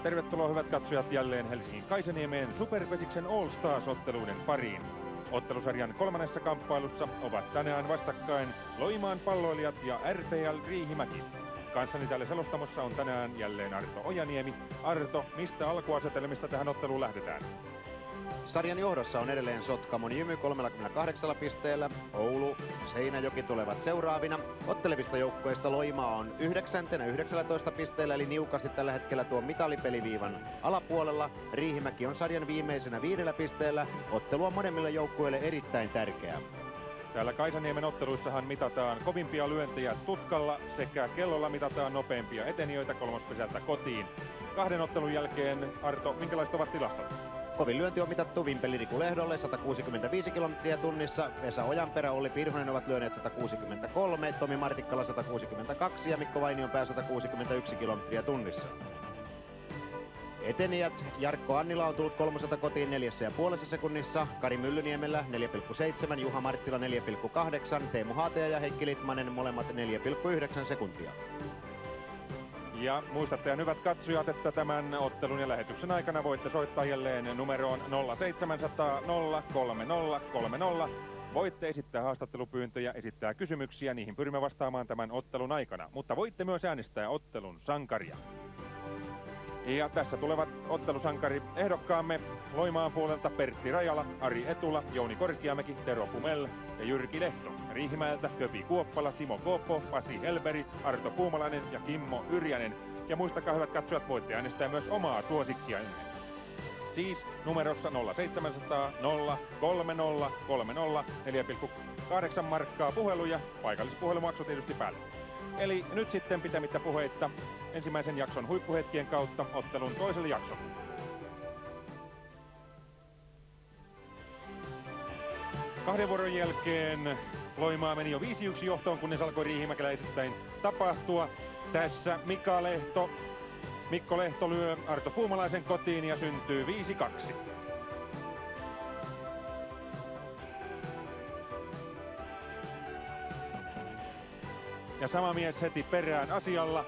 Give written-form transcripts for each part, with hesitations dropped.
Tervetuloa hyvät katsojat jälleen Helsingin Kaisaniemeen Superpesiksen All Stars-otteluiden pariin. Ottelusarjan kolmannessa kamppailussa ovat tänään vastakkain Loimaan palloilijat ja RPL Riihimäki. Kanssani täällä selostamossa on tänään jälleen Arto Ojaniemi. Arto, mistä alkuasetelmista tähän otteluun lähdetään? Sarjan johdossa on edelleen Sotkamon Jymy 38 pisteellä. Oulu, Seinäjoki tulevat seuraavina. Ottelevista joukkueista Loimaa on 9. 19 pisteellä, eli niukasti tällä hetkellä tuon mitalipeliviivan alapuolella. Riihimäki on sarjan viimeisenä 5 pisteellä. Ottelu on molemmille joukkueille erittäin tärkeä. Täällä Kaisaniemen otteluissahan mitataan kovimpia lyöntejä tutkalla sekä kellolla mitataan nopeimpia etenijöitä kolmospesältä kotiin. 2 ottelun jälkeen, Arto, minkälaiset ovat tilastot? Kovin lyönti on mitattu Vimpeli Riku Lehdolle 165 kilometriä tunnissa. Vesa Ojanperä, Olli Pirhonen ovat lyöneet 163, Tomi Martikkala 162 ja Mikko Vainionpää 161 kilometriä tunnissa. Etenijät Jarkko Annila on tullut 300 kotiin 4,5 sekunnissa, Kari Myllyniemellä 4,7, Juha Marttila 4,8, Teemu Haateja ja Heikki Litmanen molemmat 4,9 sekuntia. Ja muistatte hyvät katsojat, että tämän ottelun ja lähetyksen aikana voitte soittaa jälleen numeroon 0700 030 30. Voitte esittää haastattelupyyntöjä, esittää kysymyksiä, niihin pyrimme vastaamaan tämän ottelun aikana. Mutta voitte myös äänestää ottelun sankaria. Ja tässä tulevat ottelusankari ehdokkaamme Loimaan puolelta Pertti Rajala, Ari Etula, Jouni Korkiamäki, Tero Pumel ja Jyrki Lehto. Riihimäeltä Köpi Kuoppala, Timo Kooppo, Pasi Helberi, Arto Puumalainen ja Kimmo Yrjänen. Ja muistakaa hyvät katsojat, voitte äänestää myös omaa suosikkianne. Siis numerossa 0700 030 30 4,8 markkaa puheluja, paikallispuhelumaksu tietysti päälle. Eli nyt sitten pitämättä puheitta ensimmäisen jakson huippuhetkien kautta ottelun toiselle jaksolle. Kahden vuoron jälkeen Loimaa meni jo 5-1 johtoon, kunnes alkoi riihimäkeläisittäin tapahtua. Tässä Mikko Lehto lyö Arto Puumalaisen kotiin ja syntyy 5-2. Ja sama mies heti perään asialla.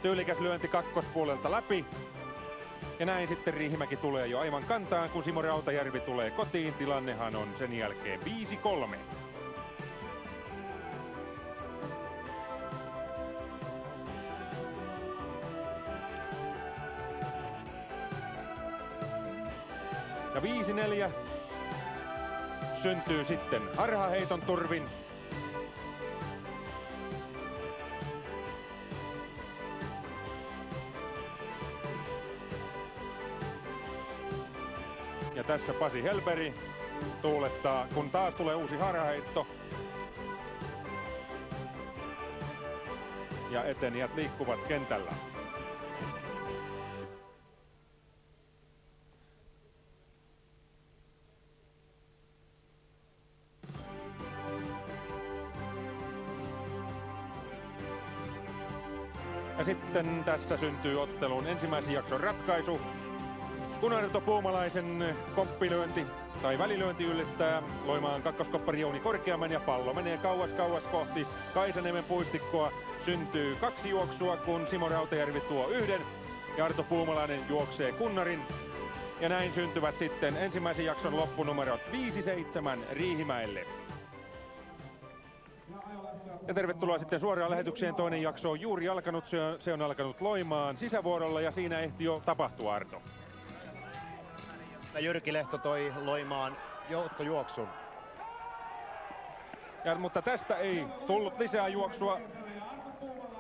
Tyylikäs lyönti kakkospuolelta läpi. Ja näin sitten Riihimäki tulee jo aivan kantaan, kun Simo Rautajärvi tulee kotiin. Tilannehan on sen jälkeen 5-3. Ja 5-4 syntyy sitten harhaheiton turvin. Ja tässä Pasi Helberi tuulettaa, kun taas tulee uusi harhaheitto. Ja etenijät liikkuvat kentällä. Ja sitten tässä syntyy ottelun ensimmäisen jakson ratkaisu. Kun Arto Puumalaisen koppilyönti tai välilyönti yllättää Loimaan kakkoskoppari Jouni Korkeaman ja pallo menee kauas kohti Kaisaniemen puistikkoa. Syntyy 2 juoksua, kun Simo Rautajärvi tuo 1 ja Arto Puumalainen juoksee kunnarin. Ja näin syntyvät sitten ensimmäisen jakson loppunumerot 5-7 Riihimäelle. Ja tervetuloa sitten suoraan lähetykseen. Toinen jakso on juuri alkanut, se on alkanut Loimaan sisävuorolla ja siinä ehti jo tapahtua, Arto. Jyrki Lehto toi Loimaan johtojuoksun. Mutta tästä ei tullut lisää juoksua.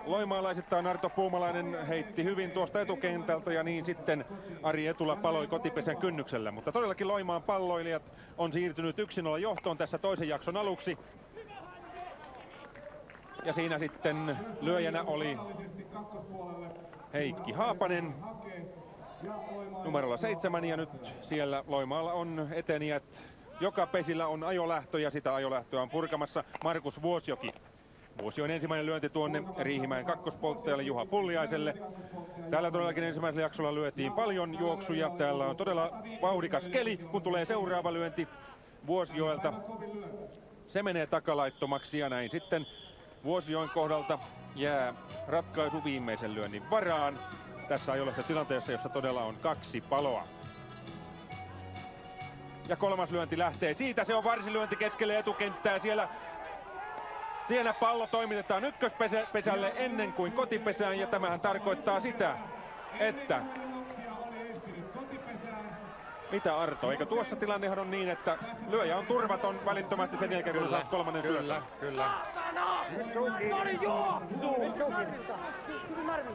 Loimaalaisittain Arto Puumalainen heitti hyvin tuosta etukentältä ja niin sitten Ari Etula paloi kotipesän kynnyksellä. Mutta todellakin Loimaan palloilijat on siirtynyt 1-0 johtoon tässä toisen jakson aluksi. Ja siinä sitten lyöjänä oli Heikki Haapanen numerolla 7 ja nyt siellä Loimaalla on etenijät. Joka pesillä on ajolähtö ja sitä ajolähtöä on purkamassa Markus Vuosjoki. Vuosion ensimmäinen lyönti tuonne Riihimäen kakkospolttajalle Juha Pulliaiselle. Täällä todellakin ensimmäisellä jaksolla lyötiin paljon juoksuja. Täällä on todella vauhdikas keli, kun tulee seuraava lyönti Vuosjoelta. Se menee takalaittomaksi ja näin sitten Vuosjoen kohdalta jää ratkaisu viimeisen lyönnin varaan. tässä ajolehtotilanteessa, jossa todella on 2 paloa. Ja kolmas lyönti lähtee. Siitä se on varsilyönti keskelle etukenttää. Siellä pallo toimitetaan ykköspesälle ennen kuin kotipesään. Ja tämähän tarkoittaa sitä, että... Mitä Arto? Eikö tuossa tilannehan on niin, että lyöjä on turvaton välittömästi sen jälkeen, kun saat kolmannen syötön? Kyllä.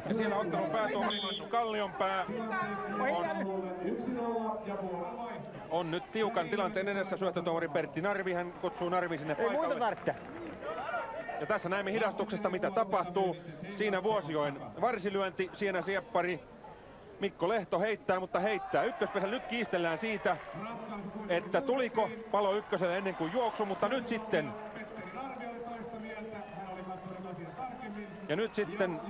Ja siellä ottelun päätuomari Kallionpää on nyt tiukan tilanteen edessä. Syöttötuomari Pertti Narvi, hän kutsuu Narvi sinne paikalle. Ja tässä näemme hidastuksesta, mitä tapahtuu. Siinä Vuosioen varsilyönti, siinä sieppari Mikko Lehto heittää, mutta heittää ykköspesällä. Nyt kiistellään siitä, että tuliko palo ykköselle ennen kuin juoksu, mutta nyt sitten... Ja nyt sitten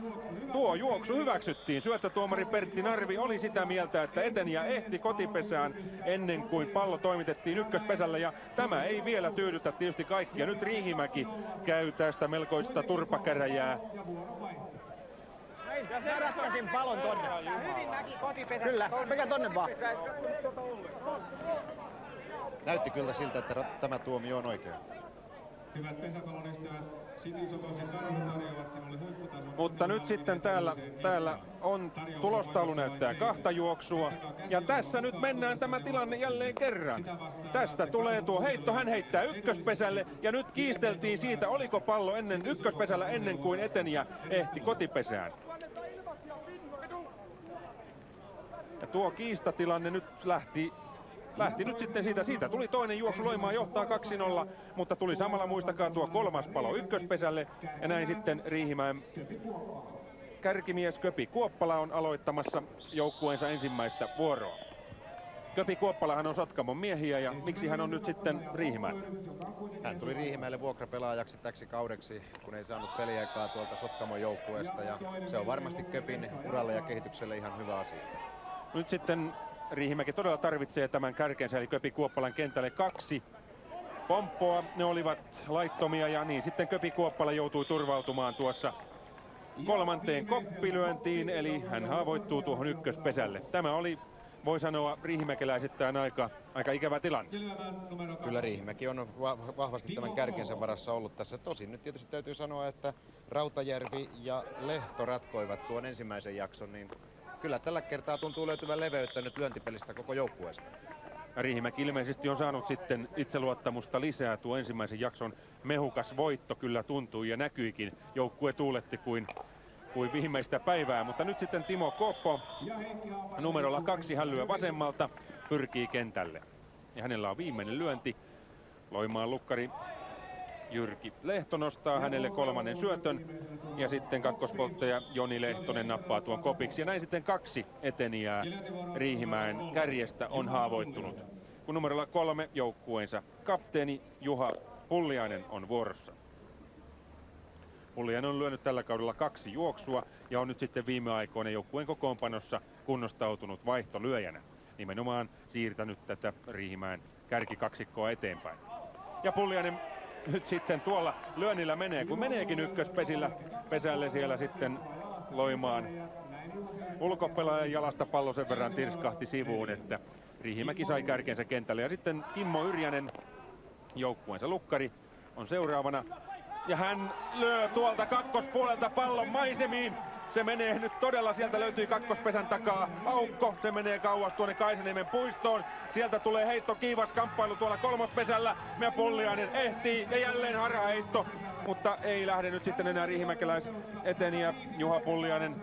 tuo juoksu hyväksyttiin. Syöttötuomari Pertti Narvi oli sitä mieltä, että etenijä ehti kotipesään ennen kuin pallo toimitettiin ykköspesällä. Ja tämä ei vielä tyydytä tietysti kaikkia. Nyt Riihimäki käy tästä melkoista turpakäräjää. Mä ratkaisin palon tonne. Kyllä, mikä tonne vaan. Näytti kyllä siltä, että tämä tuomio on oikea. Hyvät pesäpallonystävät, City-Sokosin tarjoavat sinulle huipputason. Mutta nyt sitten täällä on tulostaulu näyttää 2 juoksua. Ja tässä nyt mennään tämä tilanne jälleen kerran. Tästä tulee tuo heitto, hän heittää ykköspesälle. Ja nyt kiisteltiin siitä, oliko pallo ykköspesällä ennen kuin etenijä ehti kotipesään. Ja tuo kiistatilanne nyt lähti nyt sitten siitä tuli toinen juoksu, Loimaa johtaa 2-0, mutta tuli samalla muistakaa tuo kolmas palo ykköspesälle. Ja näin sitten Riihimäen kärkimies Köpi Kuoppala on aloittamassa joukkueensa ensimmäistä vuoroa. Köpi Kuoppalahan on Sotkamon miehiä ja miksi hän on nyt sitten Riihimäelle? Hän tuli Riihimäelle vuokrapelaajaksi täksi kaudeksi, kun ei saanut peliaikaa tuolta Sotkamon joukkueesta. Ja se on varmasti Köpin uralle ja kehitykselle ihan hyvä asia. Nyt sitten Riihimäki todella tarvitsee tämän kärkensä, eli Köpi Kuoppalan kentälle 2 pomppoa. Ne olivat laittomia ja niin sitten Köpi Kuoppala joutui turvautumaan tuossa kolmanteen koppilyöntiin, eli hän haavoittuu tuohon ykköspesälle. Tämä oli, voi sanoa, riihimäkeläisittäin aika ikävä tilanne. Kyllä Riihimäki on vahvasti tämän kärkensä varassa ollut tässä. Tosin nyt tietysti täytyy sanoa, että Rautajärvi ja Lehto ratkoivat tuon ensimmäisen jakson, niin kyllä tällä kertaa tuntuu löytyvän leveyttä nyt lyöntipelistä koko joukkueesta. Riihimäki ilmeisesti on saanut sitten itseluottamusta lisää. Tuo ensimmäisen jakson mehukas voitto kyllä tuntui ja näkyikin. Joukkue tuuletti kuin viimeistä päivää. Mutta nyt sitten Timo Koppo numerolla 2, hän lyö vasemmalta, pyrkii kentälle. Ja hänellä on viimeinen lyönti. Loimaan lukkari Jyrki Lehto nostaa hänelle kolmannen syötön. Ja sitten kakkospolttaja Joni Lehtonen nappaa tuon kopiksi. Ja näin sitten 2 etenijää Riihimäen kärjestä on haavoittunut. Kun numerolla 3 joukkueensa kapteeni Juha Pulliainen on vuorossa. Pulliainen on lyönyt tällä kaudella 2 juoksua ja on nyt sitten viime aikoina joukkueen kokoonpanossa kunnostautunut vaihtolyöjänä. Nimenomaan siirtänyt tätä Riihimäen kärkikaksikkoa eteenpäin. Ja Pulliainen nyt sitten tuolla lyönnillä menee, kun meneekin ykköspesälle siellä sitten Loimaan ulkopelaajan jalasta pallo sen verran tirskahti sivuun, että Riihimäki sai kärkensä kentälle. Ja sitten Kimmo Yrjänen, joukkueensa lukkari, on seuraavana. Ja hän lyö tuolta kakkospuolelta pallon maisemiin. Se menee nyt todella, sieltä löytyy kakkospesän takaa aukko. Se menee kauas tuonne Kaisaniemen puistoon. Sieltä tulee heitto, kiivas kamppailu tuolla kolmospesällä. Ja Pulliainen ehtii ja jälleen haraheitto. Mutta ei lähde nyt sitten enää riihimäkeläiseteniä Juha Pulliainen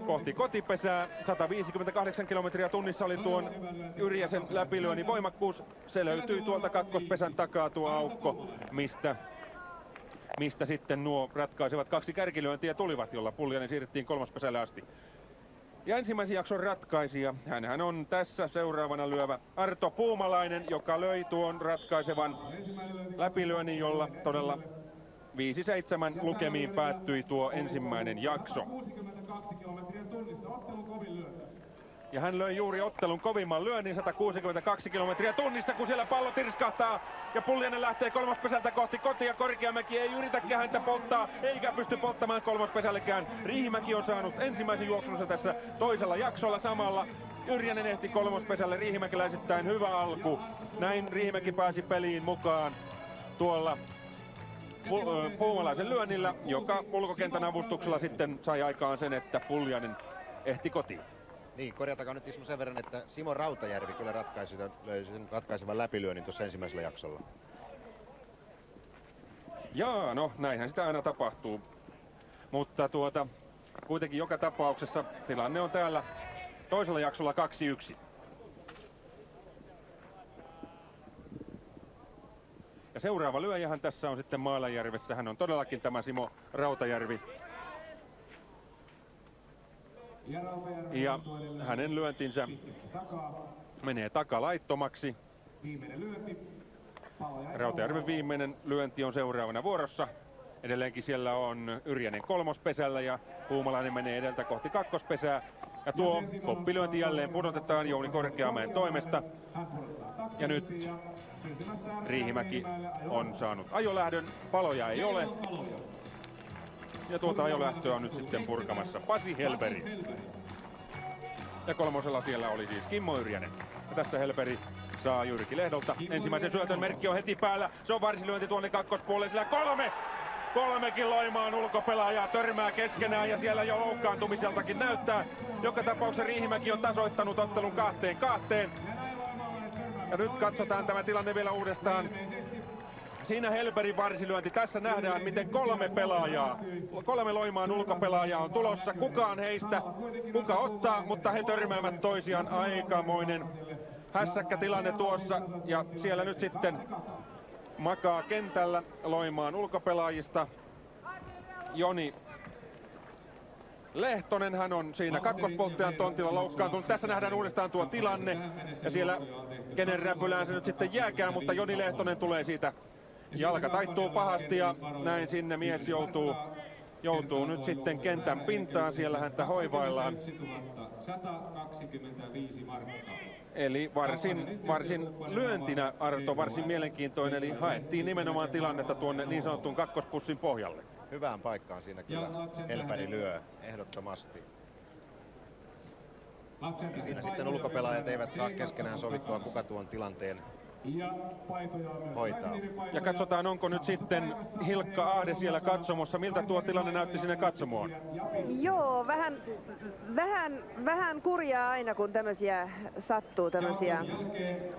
kohti kotipesää. 158 kilometriä tunnissa oli tuon Yrjäsen läpilyönnin voimakkuus. Se löytyy tuolta kakkospesän takaa tuo aukko, mistä sitten nuo ratkaisevat 2 kärkilyöntiä tulivat, jolla Pulliainen siirrettiin kolmospesälle asti. Ja ensimmäisen jakson ratkaisija, hänhän on tässä seuraavana lyövä Arto Puumalainen, joka löi tuon ratkaisevan läpilyönnin, jolla todella 5-7 lukemiin päättyi tuo ensimmäinen jakso. Ja hän löi juuri ottelun kovimman lyönnin 162 kilometriä tunnissa, kun siellä pallo tirskahtaa. Ja Pulliainen lähtee kolmospesältä kohti kotia. Korkeamäki ei yritäkään häntä polttaa, eikä pysty polttamaan kolmospesällekään. Riihimäki on saanut ensimmäisen juoksunsa tässä toisella jaksolla samalla. Yrjänen ehti kolmospesälle, riihimäkeläisittäin hyvä alku. Näin Riihimäki pääsi peliin mukaan tuolla puumalaisen lyönnillä, joka ulkokentän avustuksella sitten sai aikaan sen, että Pulliainen ehti kotiin. Niin, korjatakaa nyt Ismo sen verran, että Simo Rautajärvi kyllä löi sen ratkaisevan läpilyönnin tuossa ensimmäisellä jaksolla. Jaa, no näinhän sitä aina tapahtuu. Mutta kuitenkin joka tapauksessa tilanne on täällä toisella jaksolla 2-1. Ja seuraava lyöjähän tässä on sitten Maalajärvessä. Hän on todellakin tämä Simo Rautajärvi. Ja hänen lyöntinsä menee takalaittomaksi. Rautajärven viimeinen lyönti on seuraavana vuorossa. Edelleenkin siellä on Yrjänen kolmospesällä ja Puumalainen menee edeltä kohti kakkospesää. Ja tuo koppilyönti jälleen pudotetaan Jouni Korkeamäen toimesta. Ja nyt Riihimäki on saanut ajolähdön, paloja ei ole. Ja tuota ajolähtöä on nyt sitten purkamassa Pasi Helberi. Ja kolmosella siellä oli siis Kimmo Yrjänen. Ja tässä Helberi saa Jyrki Lehdolta ensimmäisen syötön, merkki on heti päällä. Se on varsilyönti tuonne kakkospuolelle, sillä kolmekin Loimaan ulkopelaajaa törmää keskenään ja siellä jo loukkaantumiseltakin näyttää. Joka tapauksessa Riihimäki on tasoittanut ottelun 2-2. Ja nyt katsotaan tämä tilanne vielä uudestaan. Siinä Helberin varsilyönti. Tässä nähdään, miten kolme Loimaan ulkopelaajaa on tulossa. Kukaan heistä, kuka ottaa, mutta he törmäävät toisiaan. Aikamoinen hässäkkä tilanne tuossa. Ja siellä nyt sitten makaa kentällä Loimaan ulkopelaajista Joni Lehtonen. Hän on siinä kakkospolttajan tontilla loukkaantunut. Tässä nähdään uudestaan tuo tilanne. Ja siellä kenen räpylään se nyt sitten jääkään, mutta Joni Lehtonen tulee siitä. Jalka taittuu pahasti ja näin sinne mies joutuu nyt sitten kentän pintaan. Siellä häntä hoivaillaan. 125 markkaa. Eli varsin lyöntinä, Arto, varsin mielenkiintoinen. Eli haettiin nimenomaan tilannetta tuonne niin sanottuun kakkospussin pohjalle. Hyvään paikkaan siinä kyllä Helberi lyö ehdottomasti. Siinä sitten ulkopelaajat eivät saa keskenään sovittua, kuka tuon tilanteen hoitaa. Ja katsotaan, onko nyt sitten Hilkka Ahde siellä katsomossa. Miltä tuo tilanne näytti sinne katsomoon? Joo, vähän kurjaa aina, kun tämmöisiä sattuu, tämmöisiä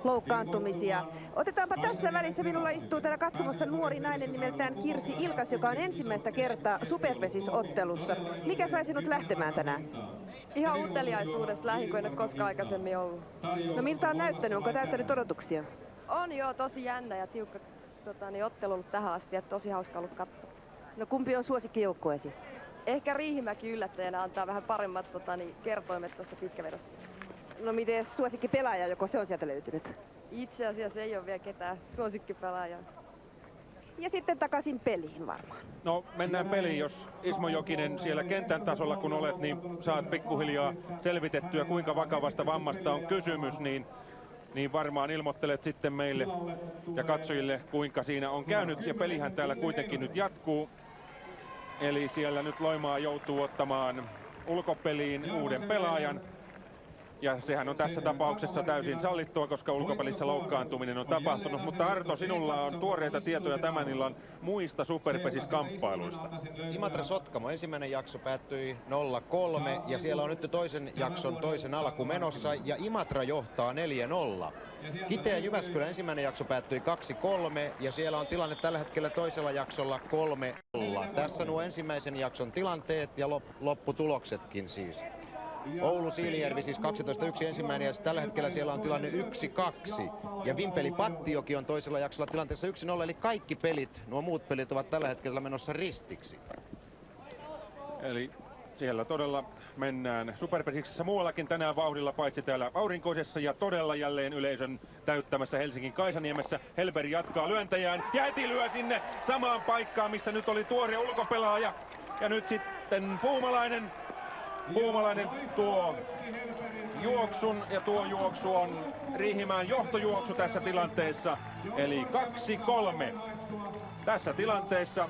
loukkaantumisia. Otetaanpa tässä välissä, minulla istuu täällä katsomossa nuori nainen nimeltään Kirsi Ilkas, joka on ensimmäistä kertaa Superpesis-ottelussa. Mikä sai sinut lähtemään tänään? Ihan uteliaisuudesta lähin, kun en ole koskaan aikaisemmin ollut. No miltä on näyttänyt? Onko täyttänyt odotuksia? On joo, tosi jännä ja tiukka ottelu ollut tähän asti, että tosi hauska ollut katsoa. No kumpi on suosikkijoukkueesi? Ehkä Riihimäki yllättäjänä antaa vähän paremmat kertoimet tuossa pitkävedossa. No miten suosikkipelaaja, joko se on sieltä löytynyt? Itse asiassa ei ole vielä ketään suosikkipelaajaa. Ja sitten takaisin peliin varmaan. No mennään peliin, jos Ismo Jokinen siellä kentän tasolla kun olet, niin saat pikkuhiljaa selvitettyä kuinka vakavasta vammasta on kysymys, niin varmaan ilmoittelet sitten meille ja katsojille kuinka siinä on käynyt. Ja pelihän täällä kuitenkin nyt jatkuu. Eli siellä nyt Loimaa joutuu ottamaan ulkopeliin uuden pelaajan. Ja sehän on tässä tapauksessa täysin sallittua, koska ulkopelissä loukkaantuminen on tapahtunut. Mutta Arto, sinulla on tuoreita tietoja tämän illan muista Superpesis-kamppailuista. Imatra Sotkamo, ensimmäinen jakso päättyi 0-3 ja siellä on nyt toisen jakson toisen alku menossa ja Imatra johtaa 4-0. Kiteen Jyväskylä ensimmäinen jakso päättyi 2-3 ja siellä on tilanne tällä hetkellä toisella jaksolla 3-0. Tässä nuo ensimmäisen jakson tilanteet ja lopputuloksetkin siis. Oulu Siilijärvi siis 12-1 ensimmäinen ja tällä hetkellä siellä on tilanne 1-2. Ja Vimpeli Pattioki on toisella jaksolla tilanteessa 1-0, eli kaikki pelit, nuo muut pelit ovat tällä hetkellä menossa ristiksi. Eli siellä todella mennään Superpesiksessä muuallakin tänään vauhdilla, paitsi täällä aurinkoisessa ja todella jälleen yleisön täyttämässä Helsingin Kaisaniemessä. Helberi jatkaa lyöntäjään ja heti lyö sinne samaan paikkaan, missä nyt oli tuore ulkopelaaja. Ja nyt sitten Puumalainen Puumalainen tuo juoksun ja tuo juoksu on Riihimäen johtojuoksu tässä tilanteessa. Eli 2-3. Tässä tilanteessa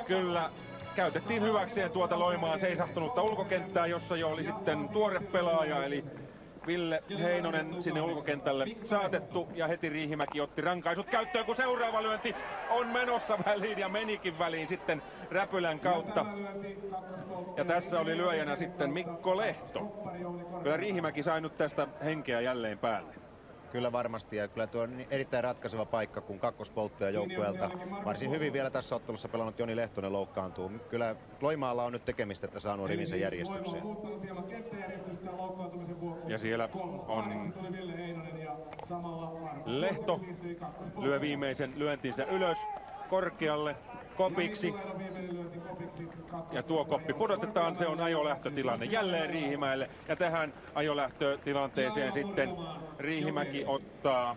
kyllä käytettiin hyväkseen tuota Loimaan seisahtunutta ulkokenttää, jossa jo oli sitten tuore pelaaja, eli Ville Heinonen sinne ulkokentälle saatettu, ja heti Riihimäki otti rankaisut käyttöön, kun seuraava lyönti on menossa väliin ja menikin väliin sitten räpylän kautta. Ja tässä oli lyöjänä sitten Mikko Lehto. Kyllä Riihimäki sai nyt tästä henkeä jälleen päälle. Kyllä varmasti, ja kyllä tuo on erittäin ratkaiseva paikka, kun kakkospolttaja joukkueelta varsin hyvin vielä tässä ottelussa pelannut Joni Lehtonen loukkaantuu. Kyllä Loimaalla on nyt tekemistä, että saa nuo rivinsä järjestykseen. Ja siellä on Lehto lyö viimeisen lyöntinsä ylös korkealle kopiksi. Ja tuo koppi pudotetaan, se on ajolähtötilanne jälleen Riihimäelle. Ja tähän ajolähtötilanteeseen sitten Riihimäki ottaa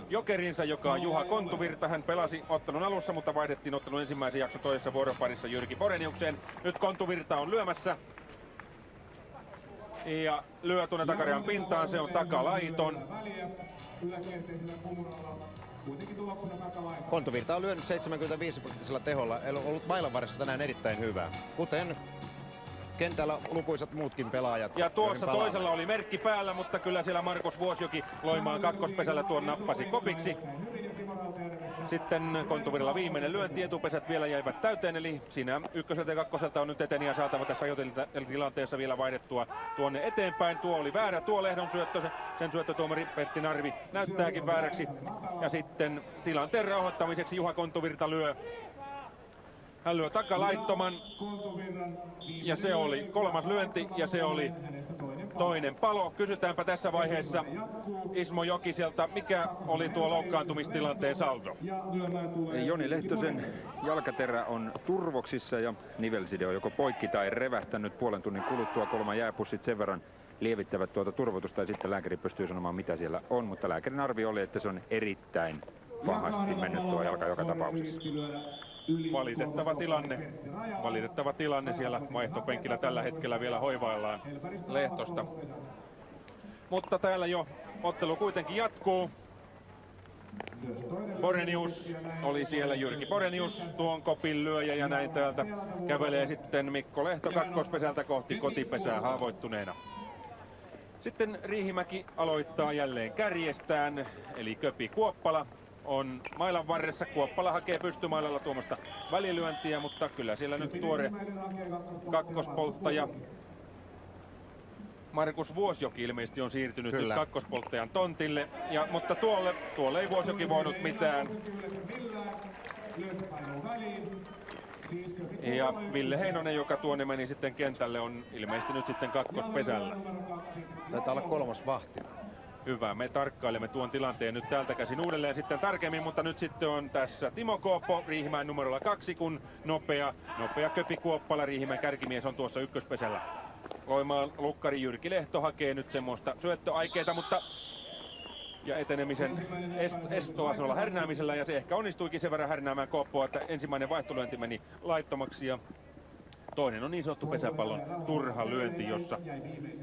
jokerinsa, joka on Juha Kontuvirta. Hän pelasi ottelun alussa, mutta vaihdettiin ottelun ensimmäisen jakson toisessa vuoroparissa Jyrki Boreniukseen. Nyt Kontuvirta on lyömässä. Ja lyö tuonne takarean pintaan, se on takalaiton. Kontuvirta on lyönyt 75% teholla, eli on ollut mailan varressa tänään erittäin hyvä, kuten kentällä lukuisat muutkin pelaajat. Ja tuossa toisella oli merkki päällä, mutta kyllä siellä Markus Vuosjoki Loimaan kakkospesällä tuon nappasi kopiksi. Sitten Kontuvirilla viimeinen lyönti, etupesät vielä jäivät täyteen, eli siinä ykköseltä ja kakkoselta on nyt eteniä saatava tässä ajotilanteessa vielä vaihdettua tuonne eteenpäin. Tuo oli väärä, tuo Lehdon syöttö, sen syöttötuomari Pertti Narvi näyttääkin vääräksi. Ja sitten tilanteen rauhoittamiseksi Juha Kontuvirta lyö. Hän lyö takalaittoman, ja se oli kolmas lyönti, ja se oli toinen palo. Kysytäänpä tässä vaiheessa Ismo Jokiselta, mikä oli tuo loukkaantumistilanteen saldo? Joni Lehtosen jalkaterä on turvoksissa ja nivelside on joko poikki tai revähtänyt puolen tunnin kuluttua. Kolman jääpussit sen verran lievittävät tuota turvotusta ja sitten lääkäri pystyy sanomaan mitä siellä on, mutta lääkärin arvio oli, että se on erittäin pahasti mennyt tuo jalka joka tapauksessa. Valitettava tilanne siellä vaihtopenkillä tällä hetkellä vielä hoivaillaan Lehtosta. Mutta täällä jo ottelu kuitenkin jatkuu. Borenius oli siellä, Jyrki Borenius tuon kopin lyöjä, ja näin täältä kävelee sitten Mikko Lehto kakkospesältä kohti kotipesää haavoittuneena. Sitten Riihimäki aloittaa jälleen kärjestään, eli Köpi Kuoppala on mailan varressa. Kuoppala hakee pystymailalla tuomasta välilyöntiä, mutta kyllä siellä nyt tuore kakkospolttaja Markus Vuosjoki ilmeisesti on siirtynyt nyt kakkospolttajan tontille, mutta tuolle ei Vuosjoki voinut mitään. Ja Ville Heinonen, joka tuonne meni sitten kentälle, on ilmeisesti nyt sitten kakkospesällä. Taitaa olla kolmas vahti. Hyvä, me tarkkailemme tuon tilanteen nyt täältä käsin uudelleen sitten tarkemmin, mutta nyt sitten on tässä Timo Koopo Riihimäen numerolla 2, kun nopea Köpi Kuoppala, Riihimäen kärkimies, on tuossa ykköspesällä. Loimaan lukkari Jyrki Lehto hakee nyt semmoista syöttöaikeita, mutta ja etenemisen estoa sanolla härnäämisellä, ja se ehkä onnistuikin sen verran härnäämään Kooppoa, että ensimmäinen vaihtolyönti meni laittomaksi ja toinen on niin sanottu pesäpallon turha lyönti,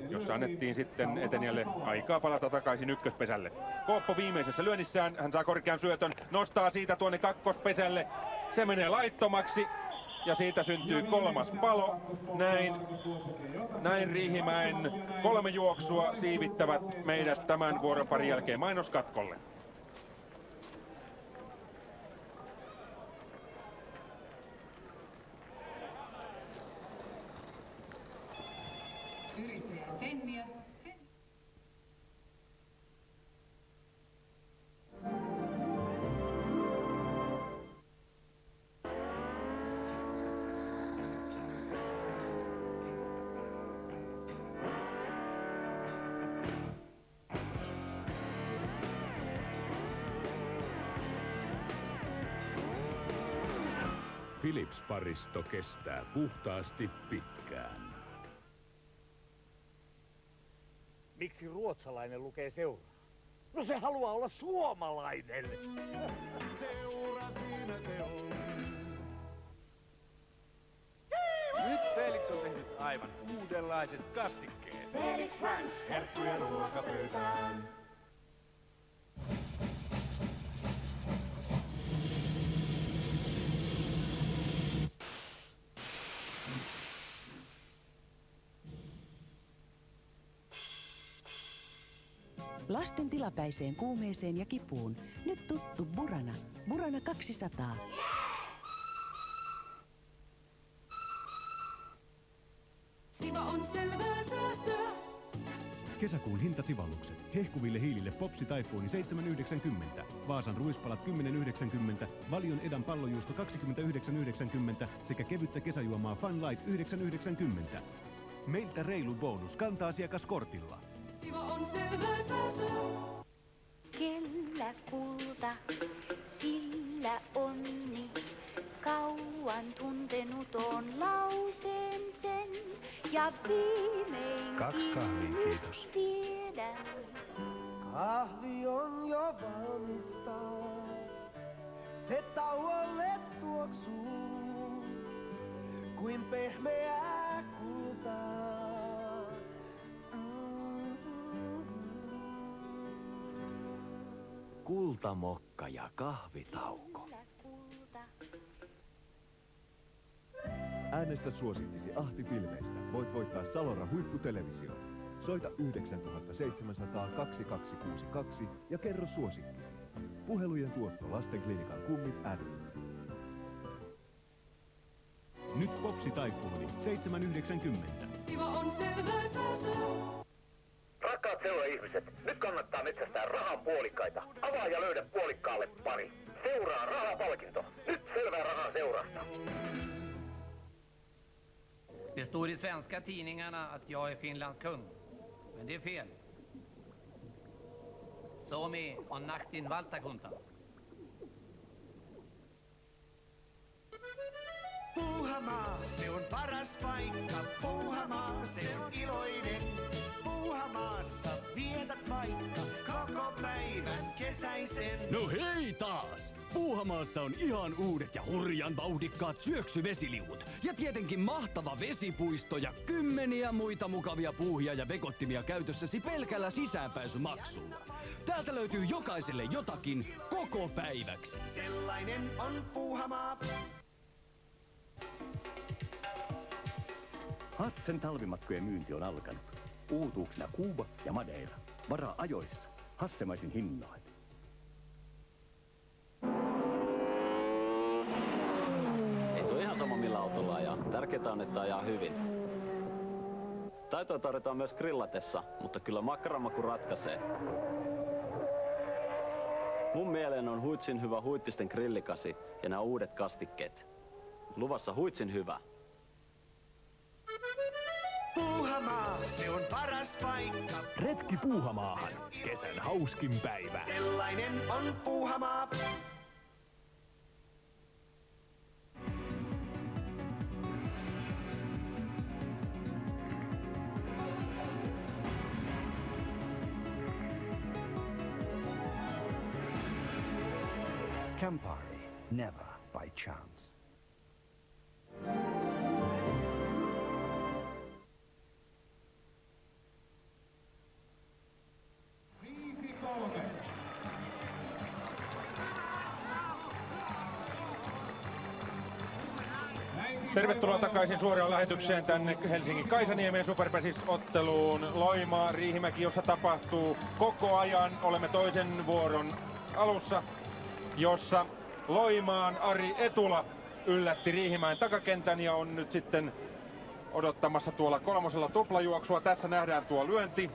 jossa annettiin sitten Eteniälle aikaa palata takaisin ykköspesälle. Kooppo viimeisessä lyönnissään, hän saa korkean syötön, nostaa siitä tuonne kakkospesälle, se menee laittomaksi ja siitä syntyy kolmas palo. Näin Riihimäen 3 juoksua siivittävät meidät tämän vuoroparin jälkeen mainoskatkolle. Philips-paristo kestää puhtaasti pitkään. Miksi ruotsalainen lukee seuraa? No se haluaa olla suomalainen! Seura siinä se on. Nyt Felix on tehnyt aivan uudenlaiset kastikkeet. Felix Ranch. Herkkuja ruokapöytään. Lasten tilapäiseen kuumeeseen ja kipuun. Nyt tuttu Burana. Burana 200. Siva on selvää säästöä. Kesäkuun hintasivallukset. Hehkuville hiilille Popsi Typhoon 7,90. Vaasan ruispalat 10,90. Valion Edan pallojuusto 29,90 sekä kevyttä kesäjuomaa Fun Light 9,90. Meiltä reilu bonus kanta-asiakaskortilla. Siva on selvää säästöä. Kellä kulta, sillä onni. Kauan tuntenut on lauseen sen. Ja viimeinkin 2 kahvia, kiitos. Tiedän. Kahvi on jo valmista. Se tauolle tuoksuu. Kuin pehmeää kultaa. Kultamokka ja kahvitauko. Äänestä suosikkisi Ahti-filmeistä. Voit voittaa Salora huipputelevision. Soita 9700 2262 ja kerro suosikkisi. Puhelujen tuotto Lastenklinikan Kummit ry. Nyt Popsi Typhoon 7,90. Siva on selvää säästöä. Rakkaat seura-ihmiset, nyt kannattaa metsästää rahan puolikkaita. Avaa ja löydä puolikkaalle pari. Seuraa rahapalkinto. Nyt selvää rahaa seurasta. Det står i svenska tidningarna att jag är Finlands kung. Men det är fel. Suomi on Nahtin valtakunta. Puuhamaa, se on paras paikka. Puuhamaa, se on iloinen. Puuhamaassa vietät vaikka koko päivän kesäisen. No hei taas! Puuhamaassa on ihan uudet ja hurjan vauhdikkaat syöksyvesiliuut. Ja tietenkin mahtava vesipuisto ja kymmeniä muita mukavia puuhia ja vekottimia käytössäsi pelkällä sisäänpääsymaksulla. Täältä löytyy jokaiselle jotakin koko päiväksi. Sellainen on Puuhamaa. Hassen talvimatkojen myynti on alkanut. Uutuuksena Kuuba ja Madeira. Varaa ajoissa. Hassemaisin hinnoin. Ei se ole ihan sama millä autolla ajaa. Tärkeintä on, että ajaa hyvin. Taitoa tarvitaan myös grillatessa, mutta kyllä makkaramaku ratkaisee. Mun mieleen on huitsin hyvä huittisten grillikasi ja nämä uudet kastikkeet. Luvassa huitsin hyvä. Puuhamaa, se on paras paikka. Retki Puuhamaahan. Kesän hauskin päivä. Sellainen on Puuhamaa. Campari, never by chance. Tervetuloa takaisin suoraan lähetykseen tänne Helsingin Kaisaniemen Superpesis-otteluun. Loimaa, Riihimäki, jossa tapahtuu koko ajan. Olemme toisen vuoron alussa, jossa Loimaan Ari Etula yllätti Riihimäen takakentän ja on nyt sitten odottamassa tuolla kolmosella tuplajuoksua. Tässä nähdään tuo lyönti.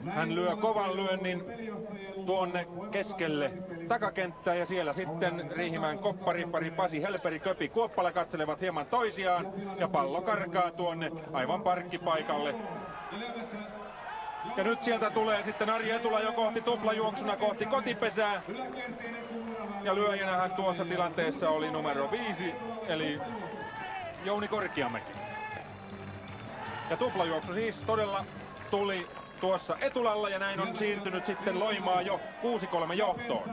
Hän lyö kovan lyönnin tuonne keskelle takakenttää ja siellä sitten Riihimäen kopparipari Pasi Helperi Köpi Kuoppala katselevat hieman toisiaan ja pallo karkaa tuonne aivan parkkipaikalle. Ja nyt sieltä tulee sitten Ari Etula jo kohti tuplajuoksuna kohti kotipesää. Ja lyöjänähän tuossa tilanteessa oli numero 5 eli Jouni Korkiamäki. Ja tuplajuoksu siis todella tuli tuossa Etulalla ja näin on siirtynyt sitten Loimaa jo 6-3 johtoon.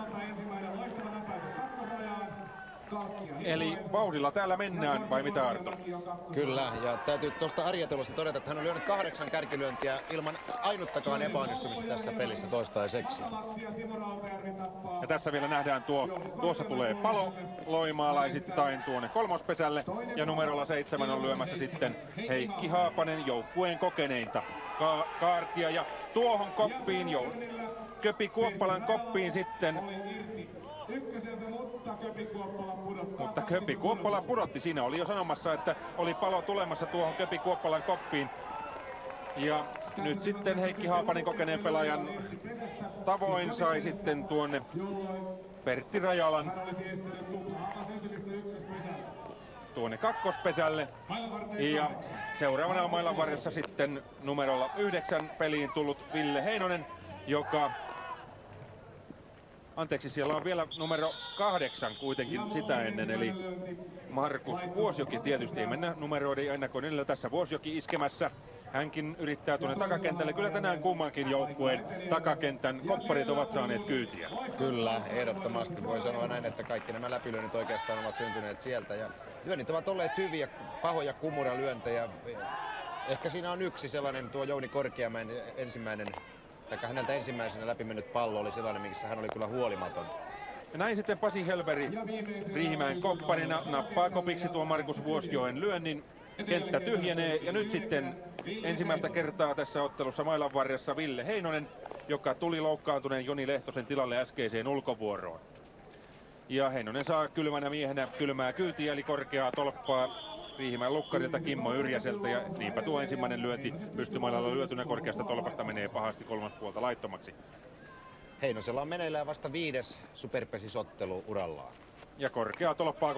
Eli vauhdilla täällä mennään, vai mitä Arto? Kyllä, ja täytyy tuosta Ari Etulosta todeta, että hän on lyönyt 8 kärkilyöntiä ilman ainuttakaan epäonnistumista tässä pelissä toistaiseksi. Ja tässä vielä nähdään tuossa tulee palo loimaalaisittain tuonne kolmospesälle. Ja numerolla 7 on lyömässä sitten Heikki Haapanen, joukkueen kokeneinta kaartia. Ja tuohon koppiin Köpi Kuoppalan koppiin sitten. Mutta Köpi Kuoppala pudotti. Siinä oli jo sanomassa, että oli palo tulemassa tuohon Köpi Kuoppalan koppiin. Ja nyt sitten Heikki Haapanen kokeneen pelaajan tavoin sai sitten tuonne Pertti Rajalan tuonne kakkospesälle. Ja seuraavana mailan varjossa sitten numerolla 9 peliin tullut Ville Heinonen, joka... Anteeksi, siellä on vielä numero 8 kuitenkin sitä ennen, eli Markus Vuosjoki. Tietysti ei mennä numeroiden ennakoinnilla tässä Vuosjoki iskemässä. Hänkin yrittää tuonne takakentälle. Kyllä tänään kummankin joukkueen takakentän kopparit ovat saaneet kyytiä. Kyllä, ehdottomasti voi sanoa näin, että kaikki nämä läpilyönnit oikeastaan ovat syntyneet sieltä. Ja lyönnit ovat olleet hyviä, pahoja kumuralyöntejä. Ehkä siinä on yksi sellainen, tuo Jouni Korkeamäen ensimmäinen, tai häneltä ensimmäisenä läpimennyt pallo oli sellainen, missä hän oli kyllä huolimaton. Ja näin sitten Pasi Helberi Riihimäen kopparina nappaa kopiksi tuon Markus Vuosjoen lyönnin. Kenttä tyhjenee ja nyt sitten ensimmäistä kertaa tässä ottelussa mailan varressa Ville Heinonen, joka tuli loukkaantuneen Joni Lehtosen tilalle äskeiseen ulkovuoroon. Ja Heinonen saa kylmänä miehenä kylmää kyytiä, eli korkeaa tolppaa Riihimäen lukkarilta Kimmo Yrjäseltä, ja niinpä tuo ensimmäinen lyönti pystymailalla lyötynä korkeasta tolpasta menee pahasti kolmaspuolta laittomaksi. Heinosella on meneillään vasta 5. superpesisottelu urallaan. Ja korkeaa tolppaa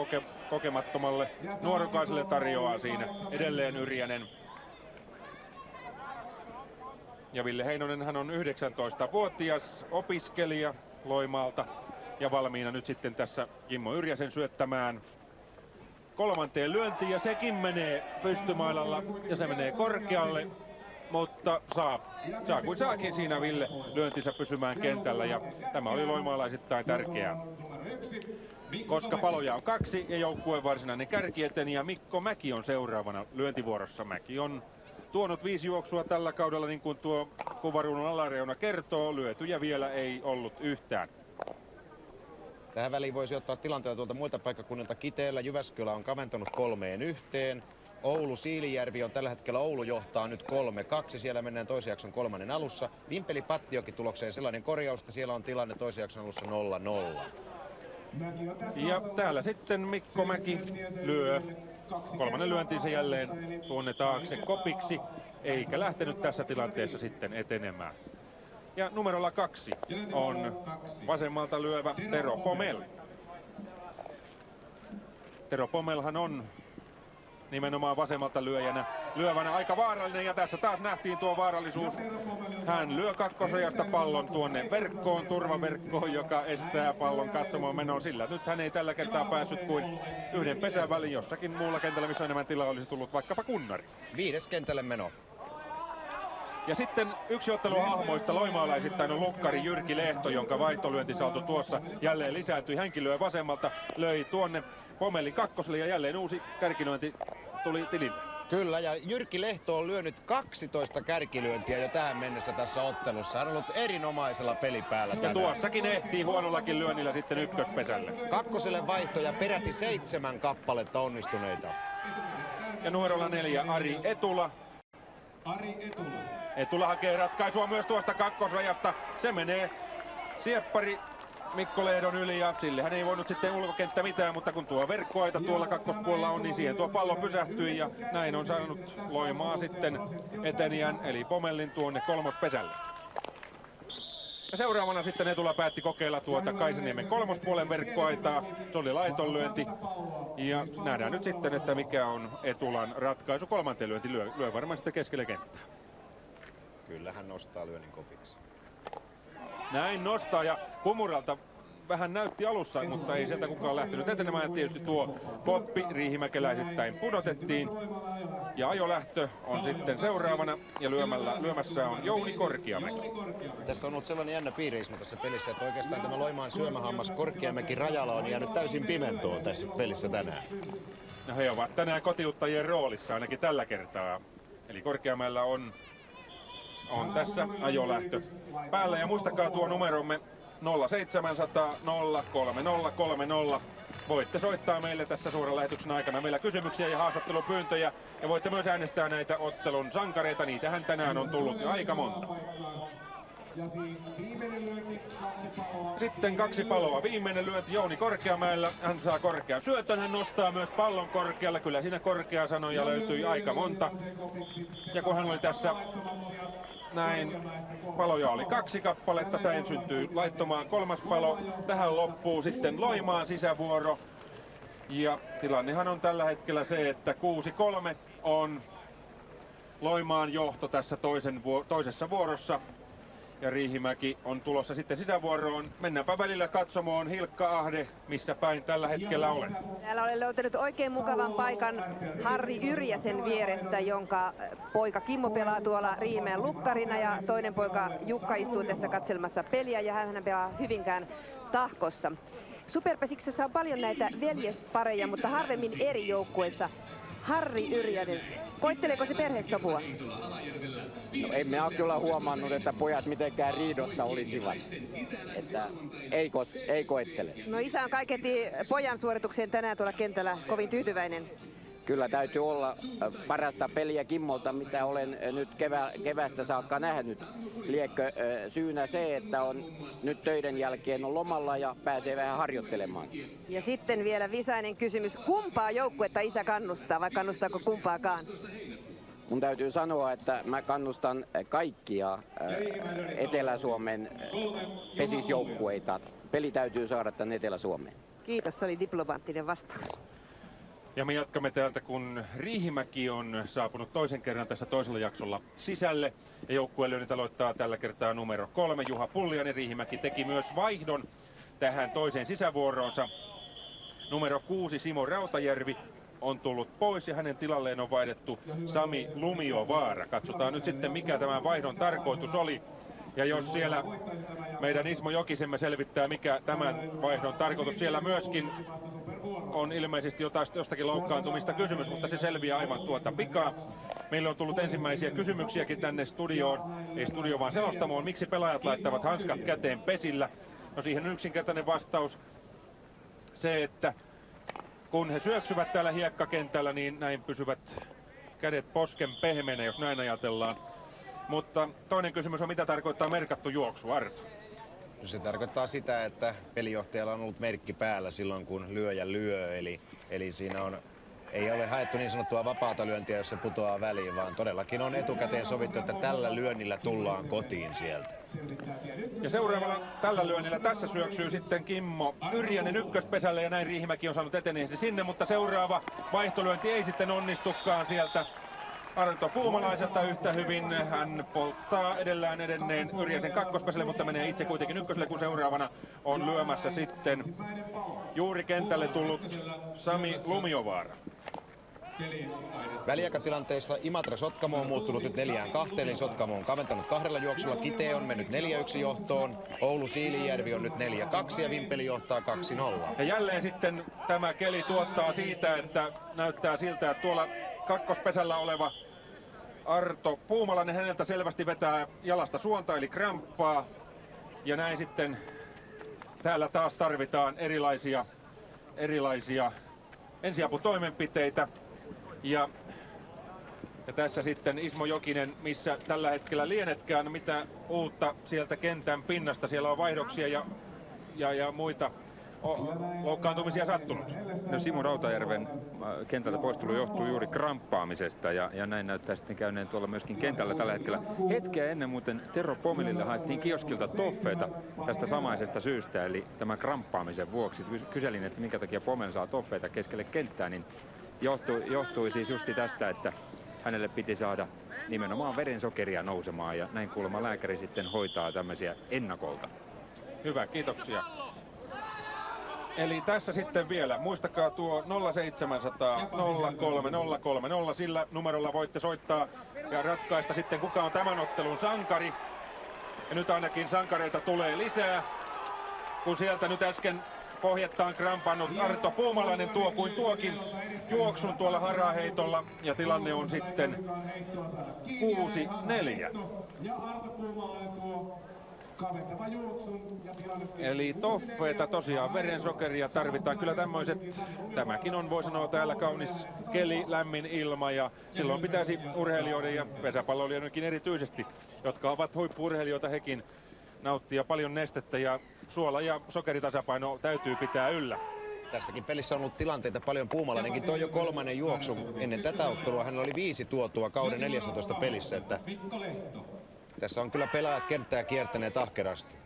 kokemattomalle nuorukaiselle tarjoaa siinä edelleen Yrjänen. Ja Ville Heinonen, hän on 19-vuotias opiskelija Loimaalta ja valmiina nyt sitten tässä Kimmo Yrjäsen syöttämään kolmanteen lyöntiin, ja sekin menee pystymailalla ja se menee korkealle, mutta saa kuin saakin siinä Ville lyöntinsä pysymään kentällä, ja tämä oli loimaalaisittain tärkeää. Koska paloja on 2 ja joukkueen varsinainen kärki eteni, ja Mikko Mäki on seuraavana lyöntivuorossa. Mäki on tuonut 5 juoksua tällä kaudella, niin kuin tuo kuvaruudun alareuna kertoo. Lyötyjä vielä ei ollut yhtään. Tähän väliin voisi ottaa tilanteita tuolta muilta paikkakunnilta. Kiteellä Jyväskylä on kaventanut 3-1. Oulu Siilijärvi on tällä hetkellä, Oulu johtaa nyt 3-2. Siellä mennään toisen jakson 3. alussa. Vimpeli Pattioki tulokseen sellainen korjaus, että siellä on tilanne toisen jakson alussa 0-0. Ja täällä sitten Mikko Mäki lyö kolmannen lyöntinsä jälleen tuonne taakse kopiksi, eikä lähtenyt tässä tilanteessa sitten etenemään. Ja numerolla 2 on vasemmalta lyövä Tero Pomel. Tero Pomelhan on nimenomaan vasemmalta lyövänä aika vaarallinen, ja tässä taas nähtiin tuo vaarallisuus. Hän lyö kakkosrajasta pallon tuonne verkkoon, turvaverkkoon, joka estää pallon katsomaan menoon. Sillä nyt hän ei tällä kertaa päässyt kuin 1 pesän väliin. Jossakin muulla kentällä, missä enemmän tilaa, olisi tullut vaikkapa kunnari. 5. kentälle meno. Ja sitten yksi otteluhahmoista loimaalaisittain on lukkari Jyrki Lehto, jonka vaihtolyöntisalto tuossa jälleen lisääntyi. Hänkin lyö vasemmalta, löi tuonne Pomelin kakkoselle, ja jälleen uusi kärkilyönti tuli tilille. Kyllä, ja Jyrki Lehto on lyönyt 12 kärkilyöntiä jo tähän mennessä tässä ottelussa. Hän on ollut erinomaisella pelipäällä tänään. Ja tuossakin ehtii huonollakin lyönnillä sitten ykköspesälle. Kakkoselle vaihtoja peräti 7 kappaletta onnistuneita. Ja numerolla 4 Ari Etula. Etula hakee ratkaisua myös tuosta kakkosrajasta. Se menee sieppari Mikko Lehdon yli, ja sillehän ei voinut sitten ulkokenttä mitään, mutta kun tuo verkkoaita tuolla kakkospuolella on, niin siihen tuo pallo pysähtyi, ja näin on saanut Loimaa sitten etenijän eli Pomellin tuonne kolmospesälle. Ja seuraavana sitten Etula päätti kokeilla tuota Kaisaniemen kolmospuolen verkkoaitaa. Se oli laitonlyönti, ja nähdään nyt sitten, että mikä on Etulan ratkaisu kolmanteen lyönti. Lyö varmaan sitten keskelle kenttää. Kyllä hän nostaa lyönnin kopiksi. Näin nostaa, ja Kumuralta vähän näytti alussa, mutta ei sieltä kukaan lähtenyt etenemään. Tietysti tuo poppi riihimäkeläisittäin pudotettiin. Ja ajolähtö on sitten seuraavana ja lyömässä on Jouni Korkeamäki. Tässä on ollut sellainen jännä piireismo tässä pelissä, että oikeastaan tämä Loimaan syömähammas Korkeamäki-Rajala on jäänyt täysin pimentoon tässä pelissä tänään. No he ovat tänään kotiuttajien roolissa ainakin tällä kertaa. Eli Korkeamäellä on tässä ajolähtö päällä. Ja muistakaa tuo numeromme 0700 03030. Voitte soittaa meille tässä suoran lähetyksen aikana. Meillä kysymyksiä ja haastattelupyyntöjä. Ja voitte myös äänestää näitä ottelun sankareita. Niitähän tänään on tullut jo aika monta. Sitten 2 paloa. Viimeinen lyönti Jouni Korkeamäellä. Hän saa korkean syötön. Hän nostaa myös pallon korkealle. Kyllä siinä korkea sanoja löytyi aika monta. Ja kun hän oli tässä näin, paloja oli 2 kappaletta. Tähän syntyy laittomaan 3. palo. Tähän loppuu sitten Loimaan sisävuoro. Ja tilannehan on tällä hetkellä se, että 6-3 on Loimaan johto tässä toisessa vuorossa. Ja Riihimäki on tulossa sitten sisävuoroon. Mennäänpä välillä katsomoon. Hilkka Ahde, missä päin tällä hetkellä olen? Täällä olen löytänyt oikein mukavan paikan Harri Yrjäsen vierestä, jonka poika Kimmo pelaa tuolla Riihimäen lukkarina ja toinen poika Jukka istuu tässä katselmassa peliä ja hän pelaa Hyvinkään Tahkossa. Superpesiksessä on paljon näitä veljespareja, mutta harvemmin eri joukkueissa. Harri Yrjänen, koitteleeko se perhesopua? No, emme ole kyllä huomannut, että pojat mitenkään riidossa olisivat. Että ei koettele. No isä on kaiketi pojan suoritukseen tänään tuolla kentällä kovin tyytyväinen. Kyllä täytyy olla parasta peliä Kimmolta, mitä olen nyt kevästä saakka nähnyt. Liekkö syynä se, että on nyt töiden jälkeen on lomalla ja pääsee vähän harjoittelemaan. Ja sitten vielä visainen kysymys. Kumpaa joukkuetta isä kannustaa vai kannustaako kumpaakaan? Mun täytyy sanoa, että mä kannustan kaikkia Etelä-Suomen pesisjoukkueita. Peli täytyy saada tänne Etelä-Suomeen. Kiitos, se oli diplomaattinen vastaus. Ja me jatkamme täältä, kun Riihimäki on saapunut toisen kerran tässä toisella jaksolla sisälle. Ja joukkueelle aloittaa tällä kertaa numero 3, Juha Pulliainen. Riihimäki teki myös vaihdon tähän toiseen sisävuoroonsa. Numero 6, Simo Rautajärvi on tullut pois ja hänen tilalleen on vaihdettu Sami Lumiovaara. Katsotaan nyt sitten, mikä tämän vaihdon tarkoitus oli. Ja jos siellä meidän Ismo Jokisemme selvittää, mikä tämän vaihdon tarkoitus, siellä myöskin on ilmeisesti jostakin loukkaantumista kysymys, mutta se selviää aivan tuota pikaa. Meille on tullut ensimmäisiä kysymyksiäkin tänne studioon, ei studio vaan selostamoon. Miksi pelaajat laittavat hanskat käteen pesillä? No siihen on yksinkertainen vastaus. Se, että kun he syöksyvät täällä hiekkakentällä, niin näin pysyvät kädet posken pehmeänä, jos näin ajatellaan. Mutta toinen kysymys on, mitä tarkoittaa merkattu juoksu, Arto? No se tarkoittaa sitä, että pelijohtajalla on ollut merkki päällä silloin, kun lyöjä lyö. Eli siinä ei ole haettu niin sanottua vapaata lyöntiä, jos se putoaa väliin, vaan todellakin on etukäteen sovittu, että tällä lyönnillä tullaan kotiin sieltä. Ja seuraavalla tällä lyönnillä tässä syöksyy sitten Kimmo Yrjänen ykköspesälle ja näin Riihimäki on saanut eteneensä sinne, mutta seuraava vaihtolyönti ei sitten onnistukaan sieltä Arto Puumalaiselta yhtä hyvin. Hän polttaa edenneen Yrjäsen kakkospesälle, mutta menee itse kuitenkin ykköselle, kun seuraavana on lyömässä sitten juuri kentälle tullut Sami Lumiovaara. Väliaikatilanteessa Imatra-Sotkamo on muuttunut nyt 4-2, eli Sotkamo on kaventanut 2 juoksulla. Kite on mennyt 4-1 johtoon, Oulu-Siilinjärvi on nyt 4-2 ja Vimpeli johtaa 2-0. Ja jälleen sitten tämä keli tuottaa siitä, että näyttää siltä, että tuolla kakkospesällä oleva Arto Puumalainen häneltä selvästi vetää jalasta suonta eli kramppaa. Ja näin sitten täällä taas tarvitaan erilaisia ensiaputoimenpiteitä. Ja tässä sitten Ismo Jokinen, missä tällä hetkellä lienetkään, mitä uutta sieltä kentän pinnasta. Siellä on vaihdoksia ja muita loukkaantumisia sattunut. No Simo Rautajärven kentältä poistelu johtuu juuri kramppaamisesta ja näin näyttää sitten käyneen tuolla myöskin kentällä tällä hetkellä. Hetkeä ennen muuten Tero Pomilille haettiin kioskilta toffeita tästä samaisesta syystä, eli tämän kramppaamisen vuoksi. Kyselin, että minkä takia Pomel saa toffeita keskelle kenttää, niin johtui siis justi tästä, että hänelle piti saada nimenomaan verensokeria nousemaan ja näin kuulemma lääkäri sitten hoitaa tämmöisiä ennakolta. Hyvä, kiitoksia. Eli tässä sitten vielä, muistakaa tuo 0700 03030, sillä numerolla voitte soittaa ja ratkaista sitten kuka on tämän ottelun sankari. Ja nyt ainakin sankareita tulee lisää, kun sieltä nyt äsken pohjattaan krampannut Arto Puumalainen tuo kuin tuokin juoksun tuolla haraheitolla ja tilanne on sitten 6-4. Eli toffeeta, tosiaan verensokeria tarvitaan. Kyllä tämäkin on, voi sanoa, täällä kaunis keli, lämmin ilma ja silloin pitäisi urheilijoiden ja pesäpalloilijoidenkin erityisesti, jotka ovat huippu-urheilijoita, hekin nauttia paljon nestettä ja suola- ja sokeritasapaino täytyy pitää yllä. Tässäkin pelissä on ollut tilanteita paljon. Puumalainenkin toi jo 3. juoksu. Ennen tätä ottelua hänellä oli 5 tuotua kauden 14 pelissä. Että tässä on kyllä pelaajat kenttää kiertäneet ahkerasti.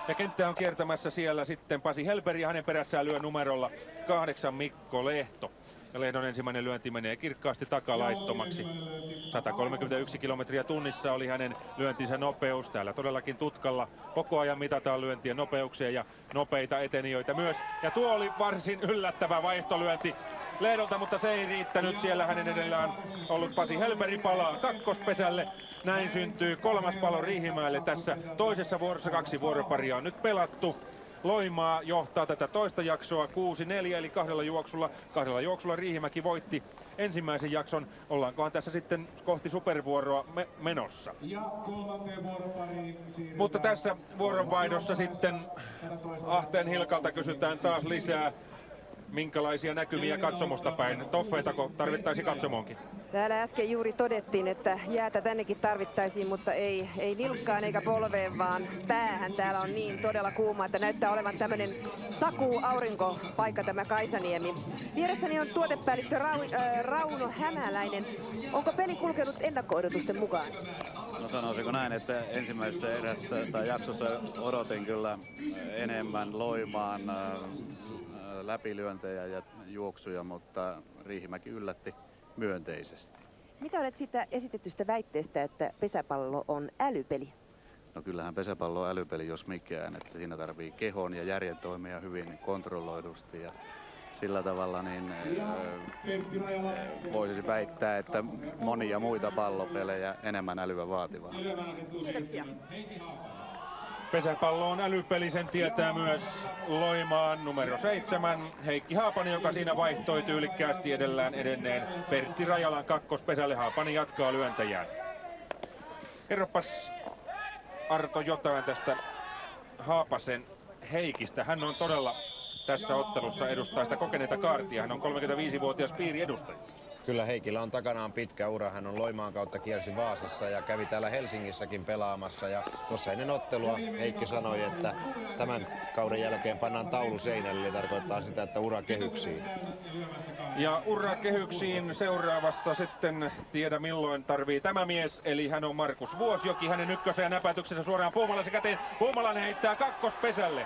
Ja kenttää on kiertämässä siellä sitten Pasi Helberi ja hänen perässään lyö numerolla 8 Mikko Lehto. Ja Lehdon ensimmäinen lyönti menee kirkkaasti takalaittomaksi. 131 kilometriä tunnissa oli hänen lyöntinsä nopeus. Täällä todellakin tutkalla koko ajan mitataan lyöntien nopeuksia ja nopeita etenijöitä myös. Ja tuo oli varsin yllättävä vaihtolyönti Lehdolta, mutta se ei riittänyt. Siellä hänen edellään ollut Pasi Helberi palaa kakkospesälle. Näin syntyy 3. palo Riihimäelle. Tässä toisessa vuorossa 2 vuoroparia on nyt pelattu. Loimaa johtaa tätä toista jaksoa 6-4, eli 2 juoksulla Riihimäki voitti ensimmäisen jakson. Ollaankohan tässä sitten kohti supervuoroa menossa. Mutta tässä vuoronvaihdossa sitten Ahteen Hilkalta kysytään taas lisää. Minkälaisia näkymiä katsomosta päin? Toffeetako tarvittaisi katsomoonkin? Täällä äsken juuri todettiin, että jäätä tännekin tarvittaisiin, mutta ei nilkkaan eikä polveen, vaan päähän. Täällä on niin todella kuuma, että näyttää olevan tämmöinen takuu aurinkopaikka tämä Kaisaniemi. Vieressäni on tuotepäällikkö Rauno Hämäläinen. Onko peli kulkenut ennakko-odotusten mukaan? No sanoisinko näin, että ensimmäisessä erässä tai jaksossa odotin kyllä enemmän Loimaan läpilyöntejä ja juoksuja, mutta Riihimäki yllätti myönteisesti. Mitä olet siitä esitetystä väitteestä, että pesäpallo on älypeli? No kyllähän pesäpallo on älypeli jos mikään, että siinä tarvii kehon ja järjen toimia hyvin kontrolloidusti ja sillä tavalla niin voisi väittää, että monia muita pallopelejä enemmän älyä vaativaa. Kiitoksia. Pesäpallo on älypeli, sen tietää myös Loimaan numero 7 Heikki Haapanen, joka siinä vaihtoi tyylikkäästi edenneen Pertti Rajalan kakkospesälle. Haapanen jatkaa lyöntäjään. Kerropas Arto jotain tästä Haapasen Heikistä. Hän on todella tässä ottelussa edustaa sitä kokeneita kaartia. Hän on 35-vuotias piiriedustaja. Kyllä Heikillä on takanaan pitkä ura. Hän on Loimaan kautta kiersi Vaasassa ja kävi täällä Helsingissäkin pelaamassa. Ja tuossa ennen ottelua Heikki sanoi, että tämän kauden jälkeen pannaan taulu seinälle, eli tarkoittaa sitä, että ura kehyksiin. Ja ura kehyksiin seuraavasta sitten tiedä milloin tarvii tämä mies, eli hän on Markus Vuosjoki. Hänen ykkösen näpäytyksensä suoraan Puumalaisen käteen. Puumalainen heittää kakkospesälle.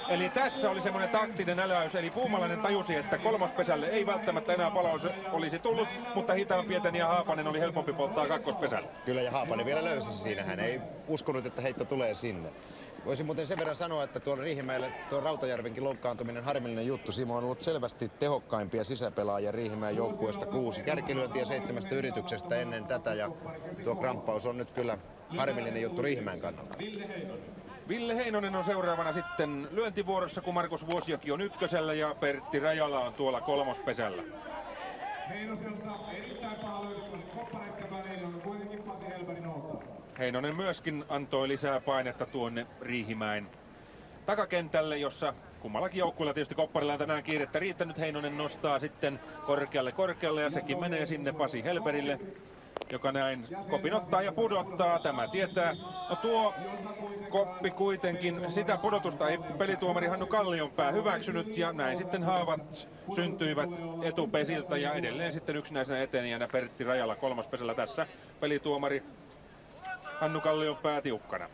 Eli tässä oli semmoinen taktinen äläys, eli Puumalainen tajusi, että kolmospesälle ei välttämättä enää palaus olisi tullut, mutta Hitaan Pieteni ja Haapanen oli helpompi polttaa kakkospesälle. Kyllä, ja Haapanen vielä löysi siinä. Hän ei uskonut, että heitto tulee sinne. Voisin muuten sen verran sanoa, että tuolla Riihimäelle tuo Rautajärvenkin loukkaantuminen harmillinen juttu. Simo on ollut selvästi tehokkaimpia sisäpelaajia Riihimäen joukkueesta 6 kärkilyöntiä 7 yrityksestä ennen tätä. Ja tuo kramppaus on nyt kyllä harmillinen juttu Riihimäen kannalta. Ville Heinonen on seuraavana sitten lyöntivuorossa, kun Markus Vuosjoki on ykkösellä ja Pertti Rajala on tuolla kolmospesällä. Heinonen myöskin antoi lisää painetta tuonne Riihimäen takakentälle, jossa kummallakin joukkueella tietysti Kopparilla on tänään kiirettä riittänyt. Heinonen nostaa sitten korkealle ja sekin menee sinne Pasi Helberille, joka näin kopin ottaa ja pudottaa. Tämä tietää. No tuo koppi kuitenkin, sitä pudotusta ei pelituomari Hannu Kallionpää hyväksynyt ja näin sitten haavat syntyivät etupesiltä ja edelleen sitten yksinäisenä etenijänä Pertti Rajala kolmospesällä. Tässä pelituomari Hannu Kallionpää tiukkana.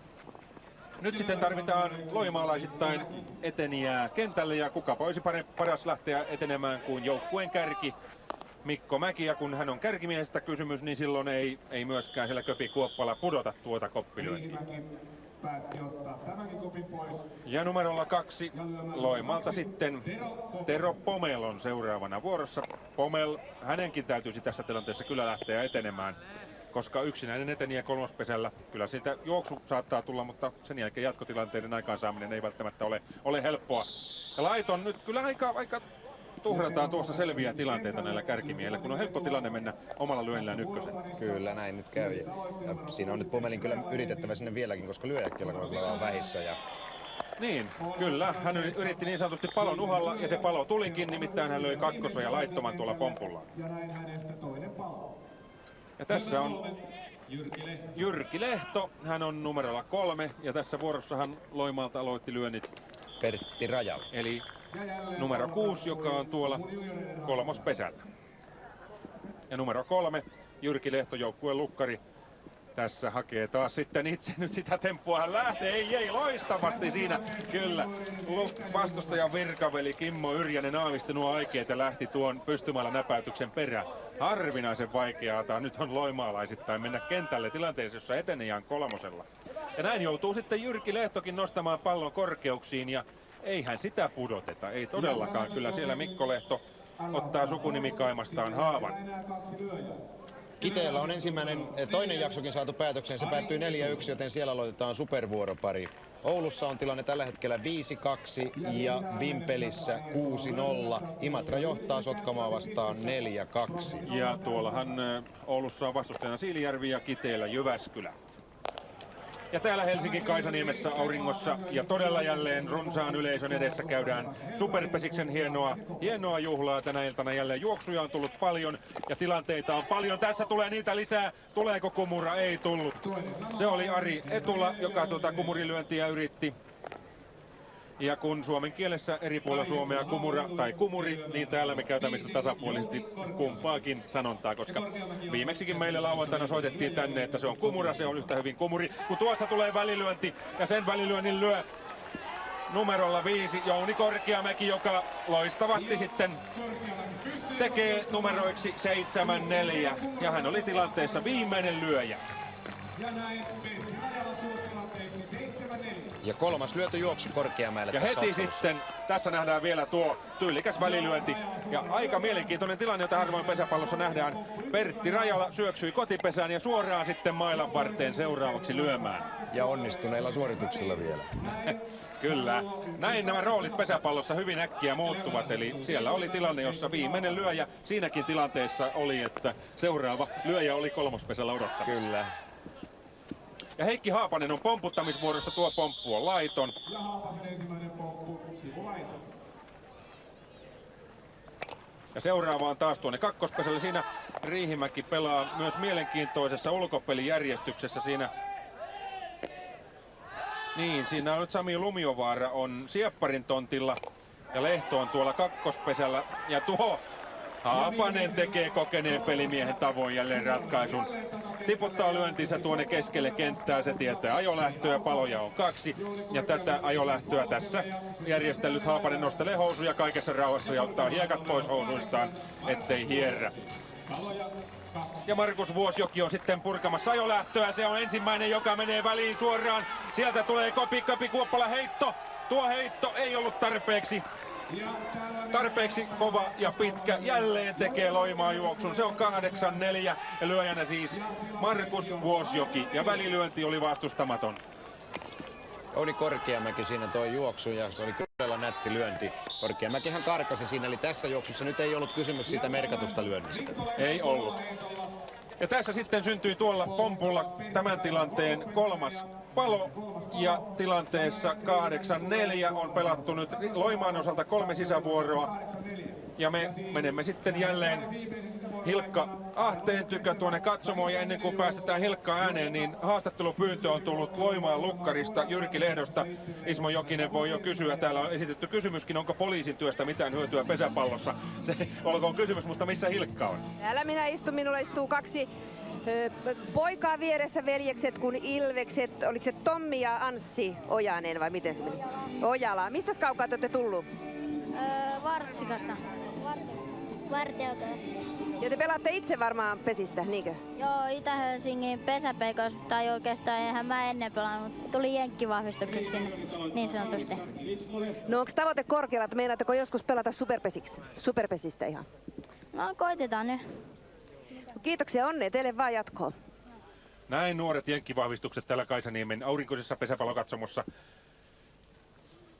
Nyt sitten tarvitaan loimaalaisittain etenijää kentälle ja kuka voisi paras lähteä etenemään kuin joukkueen kärki Mikko Mäki, ja kun hän on kärkimiehestä kysymys, niin silloin ei myöskään siellä Köpi Kuoppala pudota tuota koppilyöntiä. Ja numerolla 2 Loimalta sitten Tero Pomel on seuraavana vuorossa. Pomel, hänenkin täytyisi tässä tilanteessa kyllä lähteä etenemään, koska yksinäinen eteniä kolmospesällä. Kyllä siitä juoksu saattaa tulla, mutta sen jälkeen jatkotilanteiden aikaansaaminen ei välttämättä ole helppoa. Ja Laiton nyt kyllä aika tuhrataan tuossa selviä tilanteita näillä kärkimiehillä, kun on helppo tilanne mennä omalla lyönnillään ykkösen. Kyllä, näin nyt käy. Ja siinä on nyt Pomelin kyllä yritettävä sinne vieläkin, koska lyöjäkin on vähissä. Ja... Niin, kyllä. Hän yritti niin sanotusti palon uhalla, ja se palo tulikin, nimittäin hän löi kakkosen ja laittoman tuolla pompullaan. Ja tässä on Jyrki Lehto, hän on numerolla 3, ja tässä vuorossahan Loimaalta aloitti lyönnit Pertti Rajala. Eli numero 6, joka on tuolla kolmospesällä. Ja numero 3, Jyrki Lehto, joukkueen lukkari. Tässä hakee taas sitten itse nyt sitä temppua. Hän lähtee, ei, loistavasti siinä. Kyllä, vastustajan virkaveli Kimmo Yrjänen aavisti nuo aikeet ja lähti tuon pystymällä näpäytyksen perään. Harvinaisen vaikeaa. Nyt on loimaalaisittain mennä kentälle tilanteessa, jossa etenijään kolmosella. Ja näin joutuu sitten Jyrki Lehtokin nostamaan pallon korkeuksiin ja eihän sitä pudoteta, ei todellakaan. Kyllä siellä Mikko Lehto ottaa sukunimikaimastaan haavan. Kiteellä on toinen jaksokin saatu päätökseen, se päättyy 4-1, joten siellä aloitetaan supervuoropari. Oulussa on tilanne tällä hetkellä 5-2 ja Vimpelissä 6-0. Imatra johtaa Sotkamoa vastaan 4-2. Ja tuollahan Oulussa on vastustajana Siilijärvi ja Kiteellä Jyväskylä. Ja täällä Helsingin Kaisaniemessä auringossa ja todella jälleen runsaan yleisön edessä käydään Superpesiksen hienoa juhlaa tänä iltana. Jälleen juoksuja on tullut paljon ja tilanteita on paljon. Tässä tulee niitä lisää. Tuleeko kumura? Ei tullut. Se oli Ari Etula, joka tuota kumurilyöntiä yritti. Ja kun suomen kielessä eri puolilla Suomea kumura tai kumuri, niin täällä me käytämme sitä tasapuolisesti kumpaakin sanontaa, koska viimeksikin meille lauantaina soitettiin tänne, että se on kumura, se on yhtä hyvin kumuri. Kun tuossa tulee välilyönti ja sen välilyönnin lyö numerolla 5 Jouni Korkeamäki, joka loistavasti sitten tekee numeroiksi 7-4 ja hän oli tilanteessa viimeinen lyöjä. Ja kolmas lyöty juoksu Korkeamäelle. Ja heti sitten tässä nähdään vielä tuo tyylikäs välilyönti. Ja aika mielenkiintoinen tilanne, jota harvoin pesäpallossa nähdään. Pertti Rajala syöksyi kotipesään ja suoraan sitten mailan varteen seuraavaksi lyömään. Ja onnistuneilla suorituksilla vielä. Kyllä. Näin nämä roolit pesäpallossa hyvin äkkiä muuttuvat. Eli siellä oli tilanne, jossa viimeinen lyöjä siinäkin tilanteessa oli, että seuraava lyöjä oli kolmospesällä odottamassa. Kyllä. Ja Heikki Haapanen on pomputtamisvuorossa, tuo pomppu on laiton. Ja seuraava on taas tuonne kakkospesälle. Siinä Riihimäki pelaa myös mielenkiintoisessa ulkopelijärjestyksessä siinä. Niin, siinä on nyt Sami Lumiovaara on Siepparin tontilla ja Lehto on tuolla kakkospesällä. Ja tuo Haapanen tekee kokeneen pelimiehen tavoin jälleen ratkaisun. Tiputtaa lyöntinsä tuonne keskelle kenttää, se tietää ajolähtöä, paloja on 2. Ja tätä ajolähtöä tässä järjestellyt Haapanen nostelee housuja kaikessa rauhassa ja ottaa hiekat pois housuistaan, ettei hierrä. Ja Markus Vuosjoki on sitten purkamassa ajolähtöä, se on ensimmäinen, joka menee väliin suoraan. Sieltä tulee Kapi Kuoppala heitto, tuo heitto ei ollut tarpeeksi kova ja pitkä, jälleen tekee Loimaa juoksun. Se on 8-4 ja lyöjänä siis Markus Vuosjoki ja välilyönti oli vastustamaton. Oli Korkeamäki siinä toi juoksu ja se oli todella nätti lyönti. Korkeamäkihän karkasi siinä, eli tässä juoksussa nyt ei ollut kysymys siitä merkatusta lyönnistä. Ei ollut. Ja tässä sitten syntyi tuolla pompulla tämän tilanteen kolmas palo ja tilanteessa 8-4 on pelattu nyt Loimaan osalta 3 sisävuoroa. Ja me menemme sitten jälleen Hilkka Ahteen tykö tuonne katsomoon ja ennen kuin päästetään Hilkka ääneen, niin haastattelupyyntö on tullut Loimaan lukkarista Jyrki Lehdosta. Ismo Jokinen voi jo kysyä, täällä on esitetty kysymyskin, onko poliisin työstä mitään hyötyä pesäpallossa. Se olkoon kysymys, mutta missä Hilkka on? Täällä minä istun, minulla istuu 2 poikaa vieressä, veljekset kuin Ilvekset. Oliko se Tommi ja Anssi Ojanen vai miten se meni? Ojala. Mistäs kaukaa te olette tullut? Vartsikasta. Varteuteesta. Ja te pelaatte itse varmaan pesistä, niinkö? Joo, Itä-Helsingin pesäpeikos, tai oikeastaan eihän mä ennen pelannut, mutta tuli jenkkivahvistukseksi sinne, niin sanotusti. No onko tavoite korkealla, että meinaatteko joskus pelata superpesistä ihan? No koitetaan nyt. Kiitoksia, onnea teille vaan jatkoa. Näin nuoret jenkkivahvistukset täällä Kaisaniemen aurinkoisessa pesäpallokatsomossa,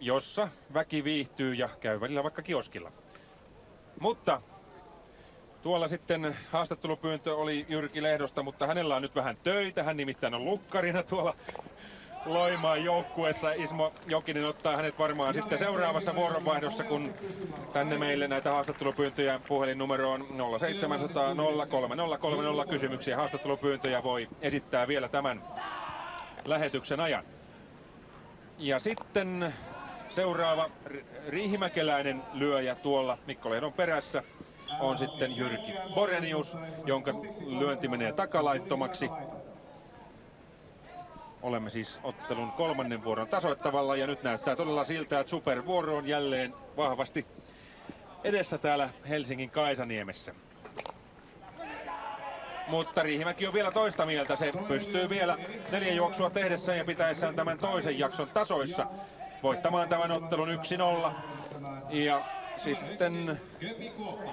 jossa väki viihtyy ja käy välillä vaikka kioskilla. Mutta tuolla sitten haastattelupyyntö oli Jyrki Lehdosta, mutta hänellä on nyt vähän töitä. Hän nimittäin on lukkarina tuolla Loimaan joukkueessa. Ismo Jokinen ottaa hänet varmaan sitten seuraavassa vuoronvaihdossa, kun tänne meille näitä haastattelupyyntöjä puhelinnumeroon 0700 03030 kysymyksiä. Haastattelupyyntöjä voi esittää vielä tämän lähetyksen ajan. Ja sitten seuraava riihimäkeläinen lyöjä tuolla Mikko Lehdon perässä on sitten Jyrki Borenius, jonka lyönti menee takalaittomaksi. Olemme siis ottelun 3. vuoron tasoittavalla ja nyt näyttää todella siltä, että supervuoro on jälleen vahvasti edessä täällä Helsingin Kaisaniemessä. Mutta Riihimäki on vielä toista mieltä. Se pystyy vielä 4 juoksua tehdessään ja pitäessään tämän toisen jakson tasoissa voittamaan tämän ottelun 1-0. Ja sitten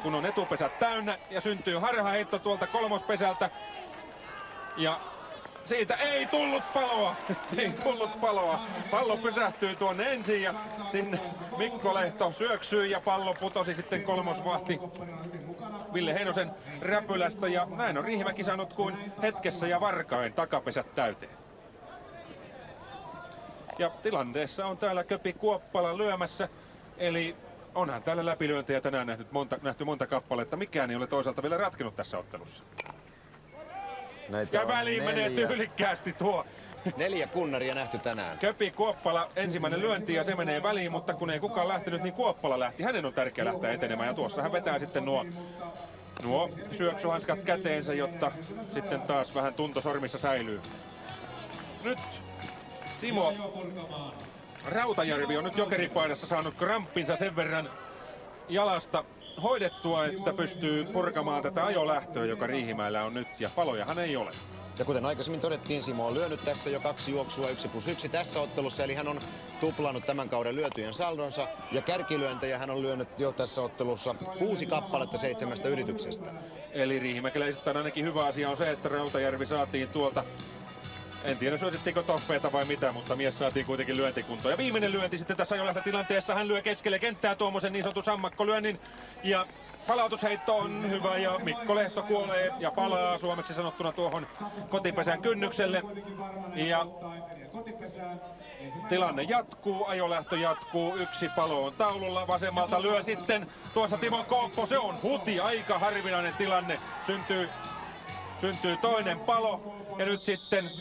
kun on etupesät täynnä ja syntyy harhaheitto tuolta kolmospesältä ja siitä ei tullut paloa. Ei tullut paloa. Pallo pysähtyy tuonne ensin ja sinne Mikko Lehto syöksyi ja pallo putosi sitten kolmosvahti Ville Heinosen räpylästä. Ja näin on Riihimäki saanut kuin hetkessä ja varkain takapesät täyteen. Ja tilanteessa on täällä Köpi Kuoppala lyömässä. Eli onhan täällä läpilyöntejä tänään nähty monta kappaletta. Mikään ei ole toisaalta vielä ratkenut tässä ottelussa. Näitä ja väliin menee tyylikkäästi tuo. 4 kunnaria nähty tänään. Köpi Kuoppala ensimmäinen lyönti ja se menee väliin, mutta kun ei kukaan lähtenyt, niin Kuoppala lähti. Hänen on tärkeää lähteä etenemään ja tuossa hän vetää sitten nuo syöksyhanskat käteensä, jotta sitten taas vähän tunto sormissa säilyy. Nyt Simo Rautajärvi on nyt jokeripaidassa saanut kramppinsa sen verran jalasta hoidettua, että pystyy purkamaan tätä ajolähtöä, joka Riihimäellä on nyt, ja palojahan ei ole. Ja kuten aikaisemmin todettiin, Simo on lyönyt tässä jo 2 juoksua 1+1 tässä ottelussa, eli hän on tuplannut tämän kauden lyötyjen saldonsa, ja kärkilyöntejä hän on lyönyt jo tässä ottelussa 6 kappaletta 7 yrityksestä. Eli riihimäkeläisittain ainakin hyvä asia on se, että Rautajärvi saatiin tuolta, en tiedä syötettiinkö toffeita vai mitä, mutta mies saatiin kuitenkin lyöntikuntoon. Ja viimeinen lyönti sitten tässä ajolähtötilanteessa, hän lyö keskelle kenttää tuommoisen niin sanotun sammakkolyönnin. Ja palautusheitto on hyvä ja Mikko Lehto kuolee ja palaa suomeksi sanottuna tuohon kotipesän kynnykselle. Ja tilanne jatkuu, ajolähtö jatkuu, 1 palo on taululla, vasemmalta lyö sitten tuossa Timo Kooppo, se on huti, aika harvinainen tilanne, syntyy toinen palo ja nyt sitten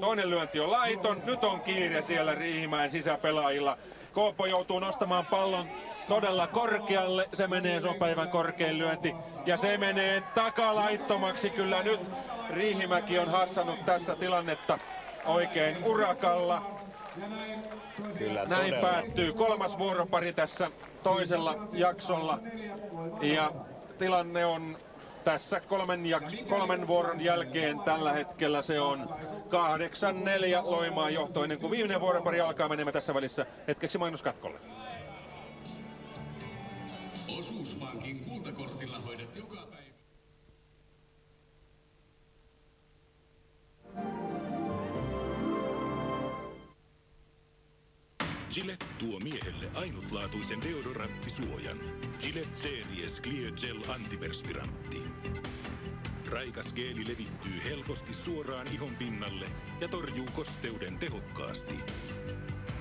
toinen lyönti on laiton, nyt on kiire siellä Riihimäen sisäpelaajilla. Kooppo joutuu nostamaan pallon todella korkealle, se menee, se on päivän korkein lyönti ja se menee takalaittomaksi. Kyllä nyt Riihimäki on hassannut tässä tilannetta oikein urakalla. Kyllä, näin todella. päättyy 3. vuoropari tässä toisella jaksolla ja tilanne on tässä 3 vuoron jälkeen tällä hetkellä se on 8-4 Loimaan johto ennen kuin viimeinen vuoropari alkaa. Menemme tässä välissä hetkeksi mainoskatkolle. Osuuspankin kultakortilla hoidat joka päivä. Gillette tuo miehelle ainutlaatuisen deodoranttisuojan. Gillette Series Clear Gel Antiperspirantti. Raikas geeli levittyy helposti suoraan ihon pinnalle ja torjuu kosteuden tehokkaasti.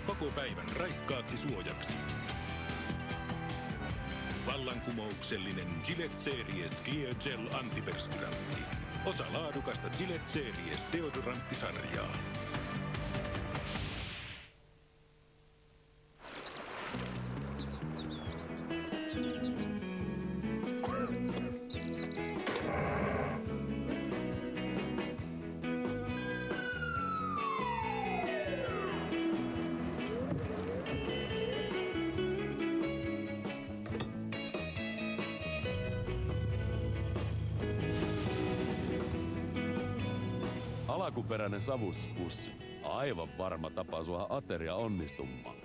Koko päivän raikkaaksi suojaksi. Vallankumouksellinen Gillette Series Clear Gel Antiperspirantti. Osa laadukasta Gillette Series deodoranttisarjaa. alkuperäinen savustuspussi. Aivan varma tapa suoda ateria onnistumaan.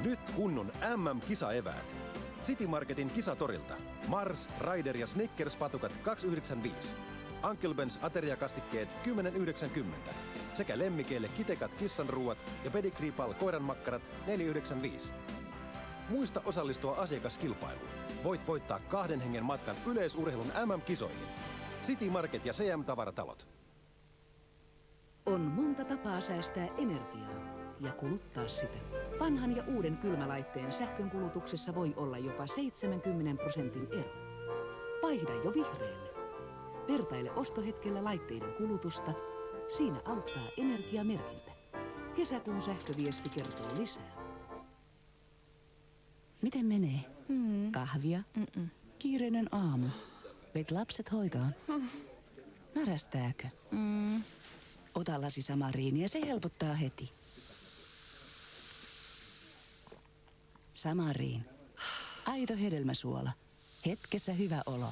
Nyt kunnon MM-kisaeväät. City Marketin kisatorilta. Mars, Raider ja Snickers-patukat 2,95. Uncle Ben's ateriakastikkeet 10,90. Sekä lemmikeille kitekat kissanruuat ja Pedigree Pal koiranmakkarat 4,95. Muista osallistua asiakaskilpailuun. Voit voittaa 2 hengen matkan yleisurheilun MM-kisoihin. City Market ja CM-tavaratalot. On monta tapaa säästää energiaa ja kuluttaa sitä. Vanhan ja uuden kylmälaitteen sähkönkulutuksessa voi olla jopa 70% ero. Vaihda jo vihreälle. Vertaile ostohetkellä laitteiden kulutusta. Siinä auttaa energiamerkintä. Kesäkuun sähköviesti kertoo lisää. Miten menee? Kahvia? Kiireinen aamu. Veit lapset hoitoon? Närästääkö? Ota lasi Samariinia, se helpottaa heti. Samariin. Aito hedelmäsuola. Hetkessä hyvä olo.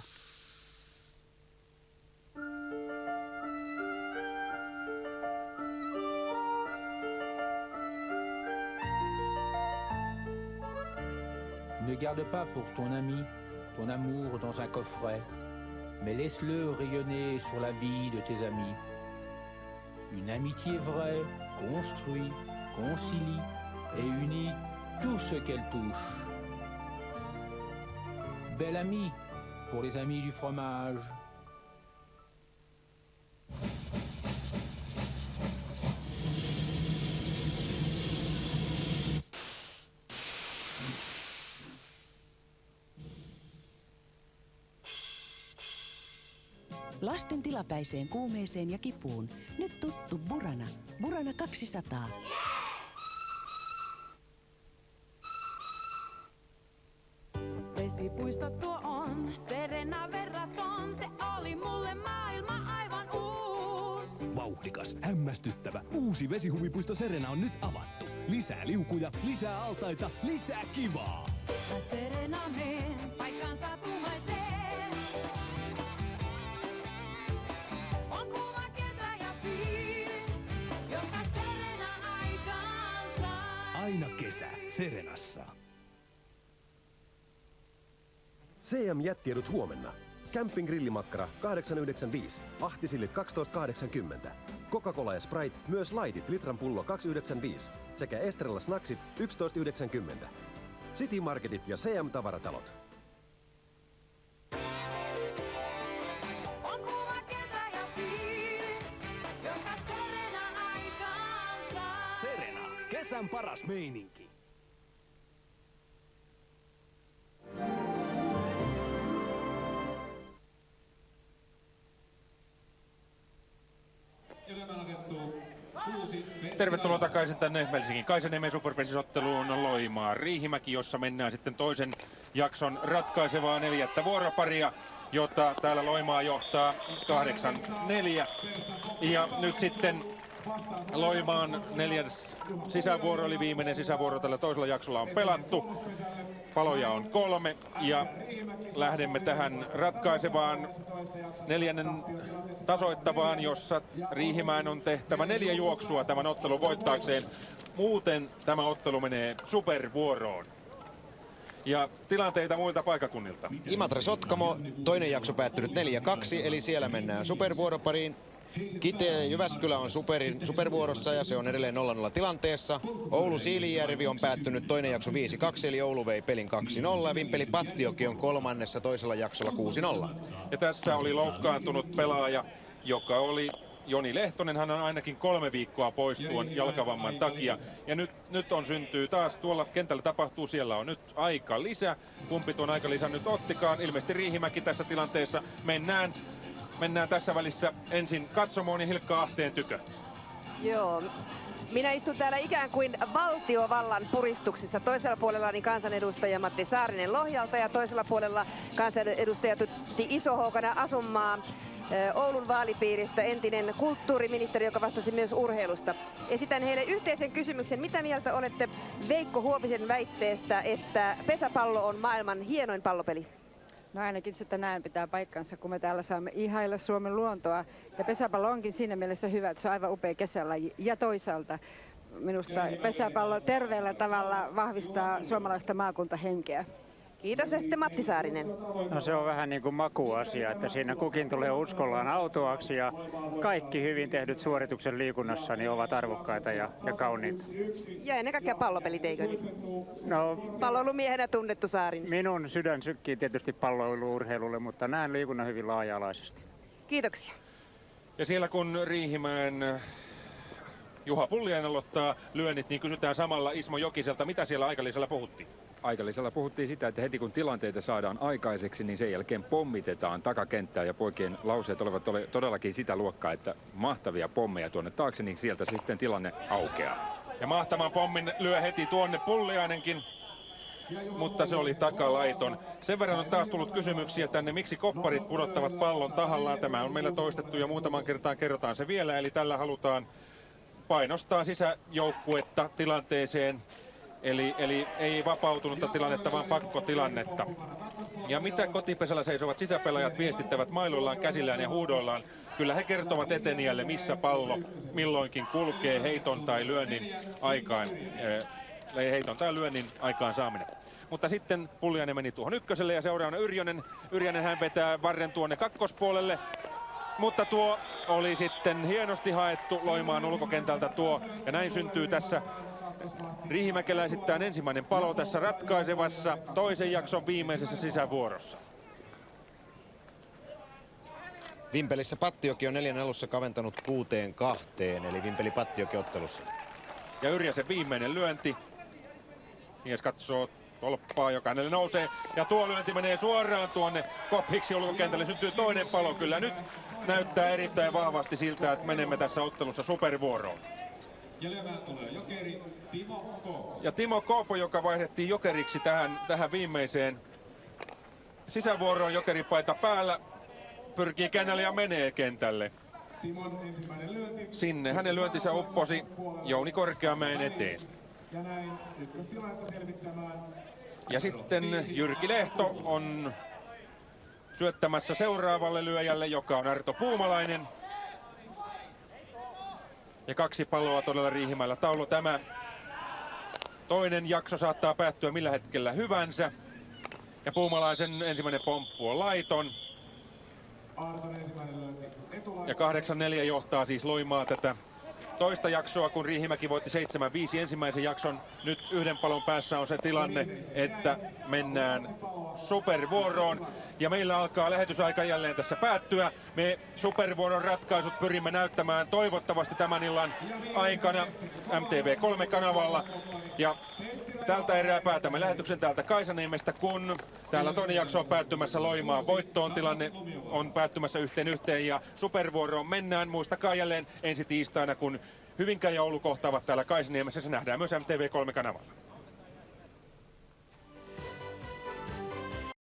Ne garde pas pour ton ami ton amour dans un coffret, mais laisse-le rayonner sur la vie de tes amis. Une amitié vraie construit, concilie et unit tout ce qu'elle touche. Belle amie pour les amis du fromage. Lasten tilapäiseen kuumeeseen ja kipuun. Nyt tuttu Burana. Burana 200. Vesipuisto tuo on, Serena verraton. Se oli mulle maailma aivan uusi. Vauhdikas, hämmästyttävä, uusi vesihuvipuisto Serena on nyt avattu. Lisää liukuja, lisää altaita, lisää kivaa. Serena meen paikkaan satumaiseen. On kuuma kesä ja fiilis, joka Serena aikaan sai. Aina kesä Serenassa. CM-jättiedot huomenna. Camping grillimakkara 8,95. Ahtisillit 12,80. Coca-Cola ja Sprite, myös lightit litran pullo 2,95. Sekä Estrella Snacksit 11,90. City Marketit ja CM-tavaratalot. On kuuma kesä ja fiilis, joka Serena aikaan sai. Serena, kesän paras meininki. Tervetuloa takaisin tänne Helsingin Kaisaniemen superpensisotteluun Loimaa Riihimäki, jossa mennään sitten toisen jakson ratkaisevaa 4. vuoroparia, jota täällä Loimaa johtaa 8-4. Ja nyt sitten Loimaan 4. sisävuoro, eli viimeinen sisävuoro tällä toisella jaksolla on pelattu. Paloja on 3 ja lähdemme tähän ratkaisevaan 4. tasoittavaan, jossa Riihimäen on tehtävä 4 juoksua tämän ottelun voittaakseen. Muuten tämä ottelu menee supervuoroon. Ja tilanteita muilta paikakunnilta. Imatra-Sotkamo, toinen jakso päättynyt 4-2, eli siellä mennään supervuoropariin. Kite Jyväskylä on supervuorossa ja se on edelleen 0-0 tilanteessa. Oulu-Siilijärvi on päättynyt toinen jakso 5-2, eli Oulu vei pelin 2-0. Vimpeli-Pahtioki on kolmannessa toisella jaksolla 6-0. Ja tässä oli loukkaantunut pelaaja, joka oli Joni Lehtonen. Hän on ainakin 3 viikkoa pois tuon jalkavamman takia. Ja nyt syntyy taas, tuolla kentällä tapahtuu, siellä on nyt aika lisä. Kumpi tuon aikalisän nyt ottikaan? Ilmeisesti Riihimäki tässä tilanteessa. Mennään tässä välissä ensin katsomoon ja Hilkka Ahteen tykö. Joo, Minä istun täällä ikään kuin valtiovallan puristuksissa. Toisella puolellani kansanedustaja Matti Saarinen Lohjalta ja toisella puolella kansanedustaja Tytti Iso-Hookana Asunmaa Oulun vaalipiiristä, entinen kulttuuriministeri, joka vastasi myös urheilusta. Esitän heille yhteisen kysymyksen. Mitä mieltä olette Veikko Huovisen väitteestä, että pesäpallo on maailman hienoin pallopeli? No ainakin se tänään pitää paikkansa, kun me täällä saamme ihailla Suomen luontoa. Ja pesäpallo onkin siinä mielessä hyvä, että se on aivan upea kesälaji. Ja toisaalta minusta pesäpallo terveellä tavalla vahvistaa suomalaista maakuntahenkeä. Kiitos ja sitten Matti Saarinen. No se on vähän niin kuin makuasia, että siinä kukin tulee uskollaan autuaksi ja kaikki hyvin tehdyt suorituksen liikunnassa niin ovat arvokkaita ja kauniita. Ja ennen kaikkea pallopelit, eikö niin? No, palloilumiehenä tunnettu Saarinen. Minun sydän sykkii tietysti palloilu-urheilulle, mutta näen liikunnan hyvin laaja-alaisesti. Kiitoksia. Ja siellä kun Riihimäen Juha Pulliainen aloittaa lyönnit, niin kysytään samalla Ismo Jokiselta, mitä siellä aikalisella puhuttiin? Aikalisella puhuttiin sitä, että heti kun tilanteita saadaan aikaiseksi, niin sen jälkeen pommitetaan takakenttää ja poikien lauseet olivat todellakin sitä luokkaa, että mahtavia pommeja tuonne taakse, niin sieltä sitten tilanne aukeaa. Ja mahtavan pommin lyö heti tuonne Pulliainenkin, mutta se oli takalaiton. Sen verran on taas tullut kysymyksiä tänne, miksi kopparit pudottavat pallon tahallaan. Tämä on meillä toistettu ja muutaman kertaan kerrotaan se vielä, eli tällä halutaan painostaa sisäjoukkuetta tilanteeseen. Eli ei vapautunutta tilannetta, vaan pakkotilannetta. Ja mitä kotipesällä seisovat sisäpelaajat viestittävät mailoillaan, käsillään ja huudoillaan? Kyllä he kertovat etenijälle, missä pallo milloinkin kulkee heiton tai lyönnin aikaan saaminen. Mutta sitten Pulliainen meni tuohon ykköselle ja seuraavana Yrjönen. Yrjönen hän vetää varren tuonne kakkospuolelle. Mutta tuo oli sitten hienosti haettu Loimaan ulkokentältä tuo. Ja näin syntyy tässä riihimäkeläisittäin ensimmäinen palo tässä ratkaisevassa toisen jakson viimeisessä sisävuorossa. Vimpelissä Pattioki on 4 alussa kaventanut 6-2, eli Vimpeli Pattioki ottelussa. Ja Yrjäsen viimeinen lyönti. Mies katsoo tolppaa, joka hänelle nousee. Ja tuo lyönti menee suoraan tuonne Kophiksin ulkokentälle. Syntyy toinen palo. Kyllä nyt näyttää erittäin vahvasti siltä, että menemme tässä ottelussa supervuoroon. Ja Timo Koopo, joka vaihdettiin jokeriksi tähän viimeiseen sisävuoroon, jokeripaita päällä, pyrkii kentälle ja menee kentälle. Sinne hänen lyöntinsä upposi Jouni Korkeamäen eteen. Ja sitten Jyrki Lehto on syöttämässä seuraavalle lyöjälle, joka on Arto Puumalainen. Ja 2 palloa todella Riihimäellä taulu. Tämä toinen jakso saattaa päättyä millä hetkellä hyvänsä. Ja Puumalaisen ensimmäinen pomppu on laiton. Ja 8-4 johtaa siis Loimaa tätä toista jaksoa, kun Riihimäki voitti 7-5 ensimmäisen jakson. Nyt 1 palon päässä on se tilanne, että mennään supervuoroon. Ja meillä alkaa lähetysaika jälleen tässä päättyä. Me supervuoron ratkaisut pyrimme näyttämään toivottavasti tämän illan aikana MTV3-kanavalla. Ja tältä erää päätämme lähetyksen täältä Kaisaniemestä, kun täällä toinen jakso on päättymässä Loimaan voittoon. Tilanne on päättymässä 1-1 ja supervuoroon mennään. Muistakaa jälleen ensi tiistaina, kun Hyvinkään ja Oulu kohtaavat täällä Kaisaniemessä. Se nähdään myös MTV3-kanavalla.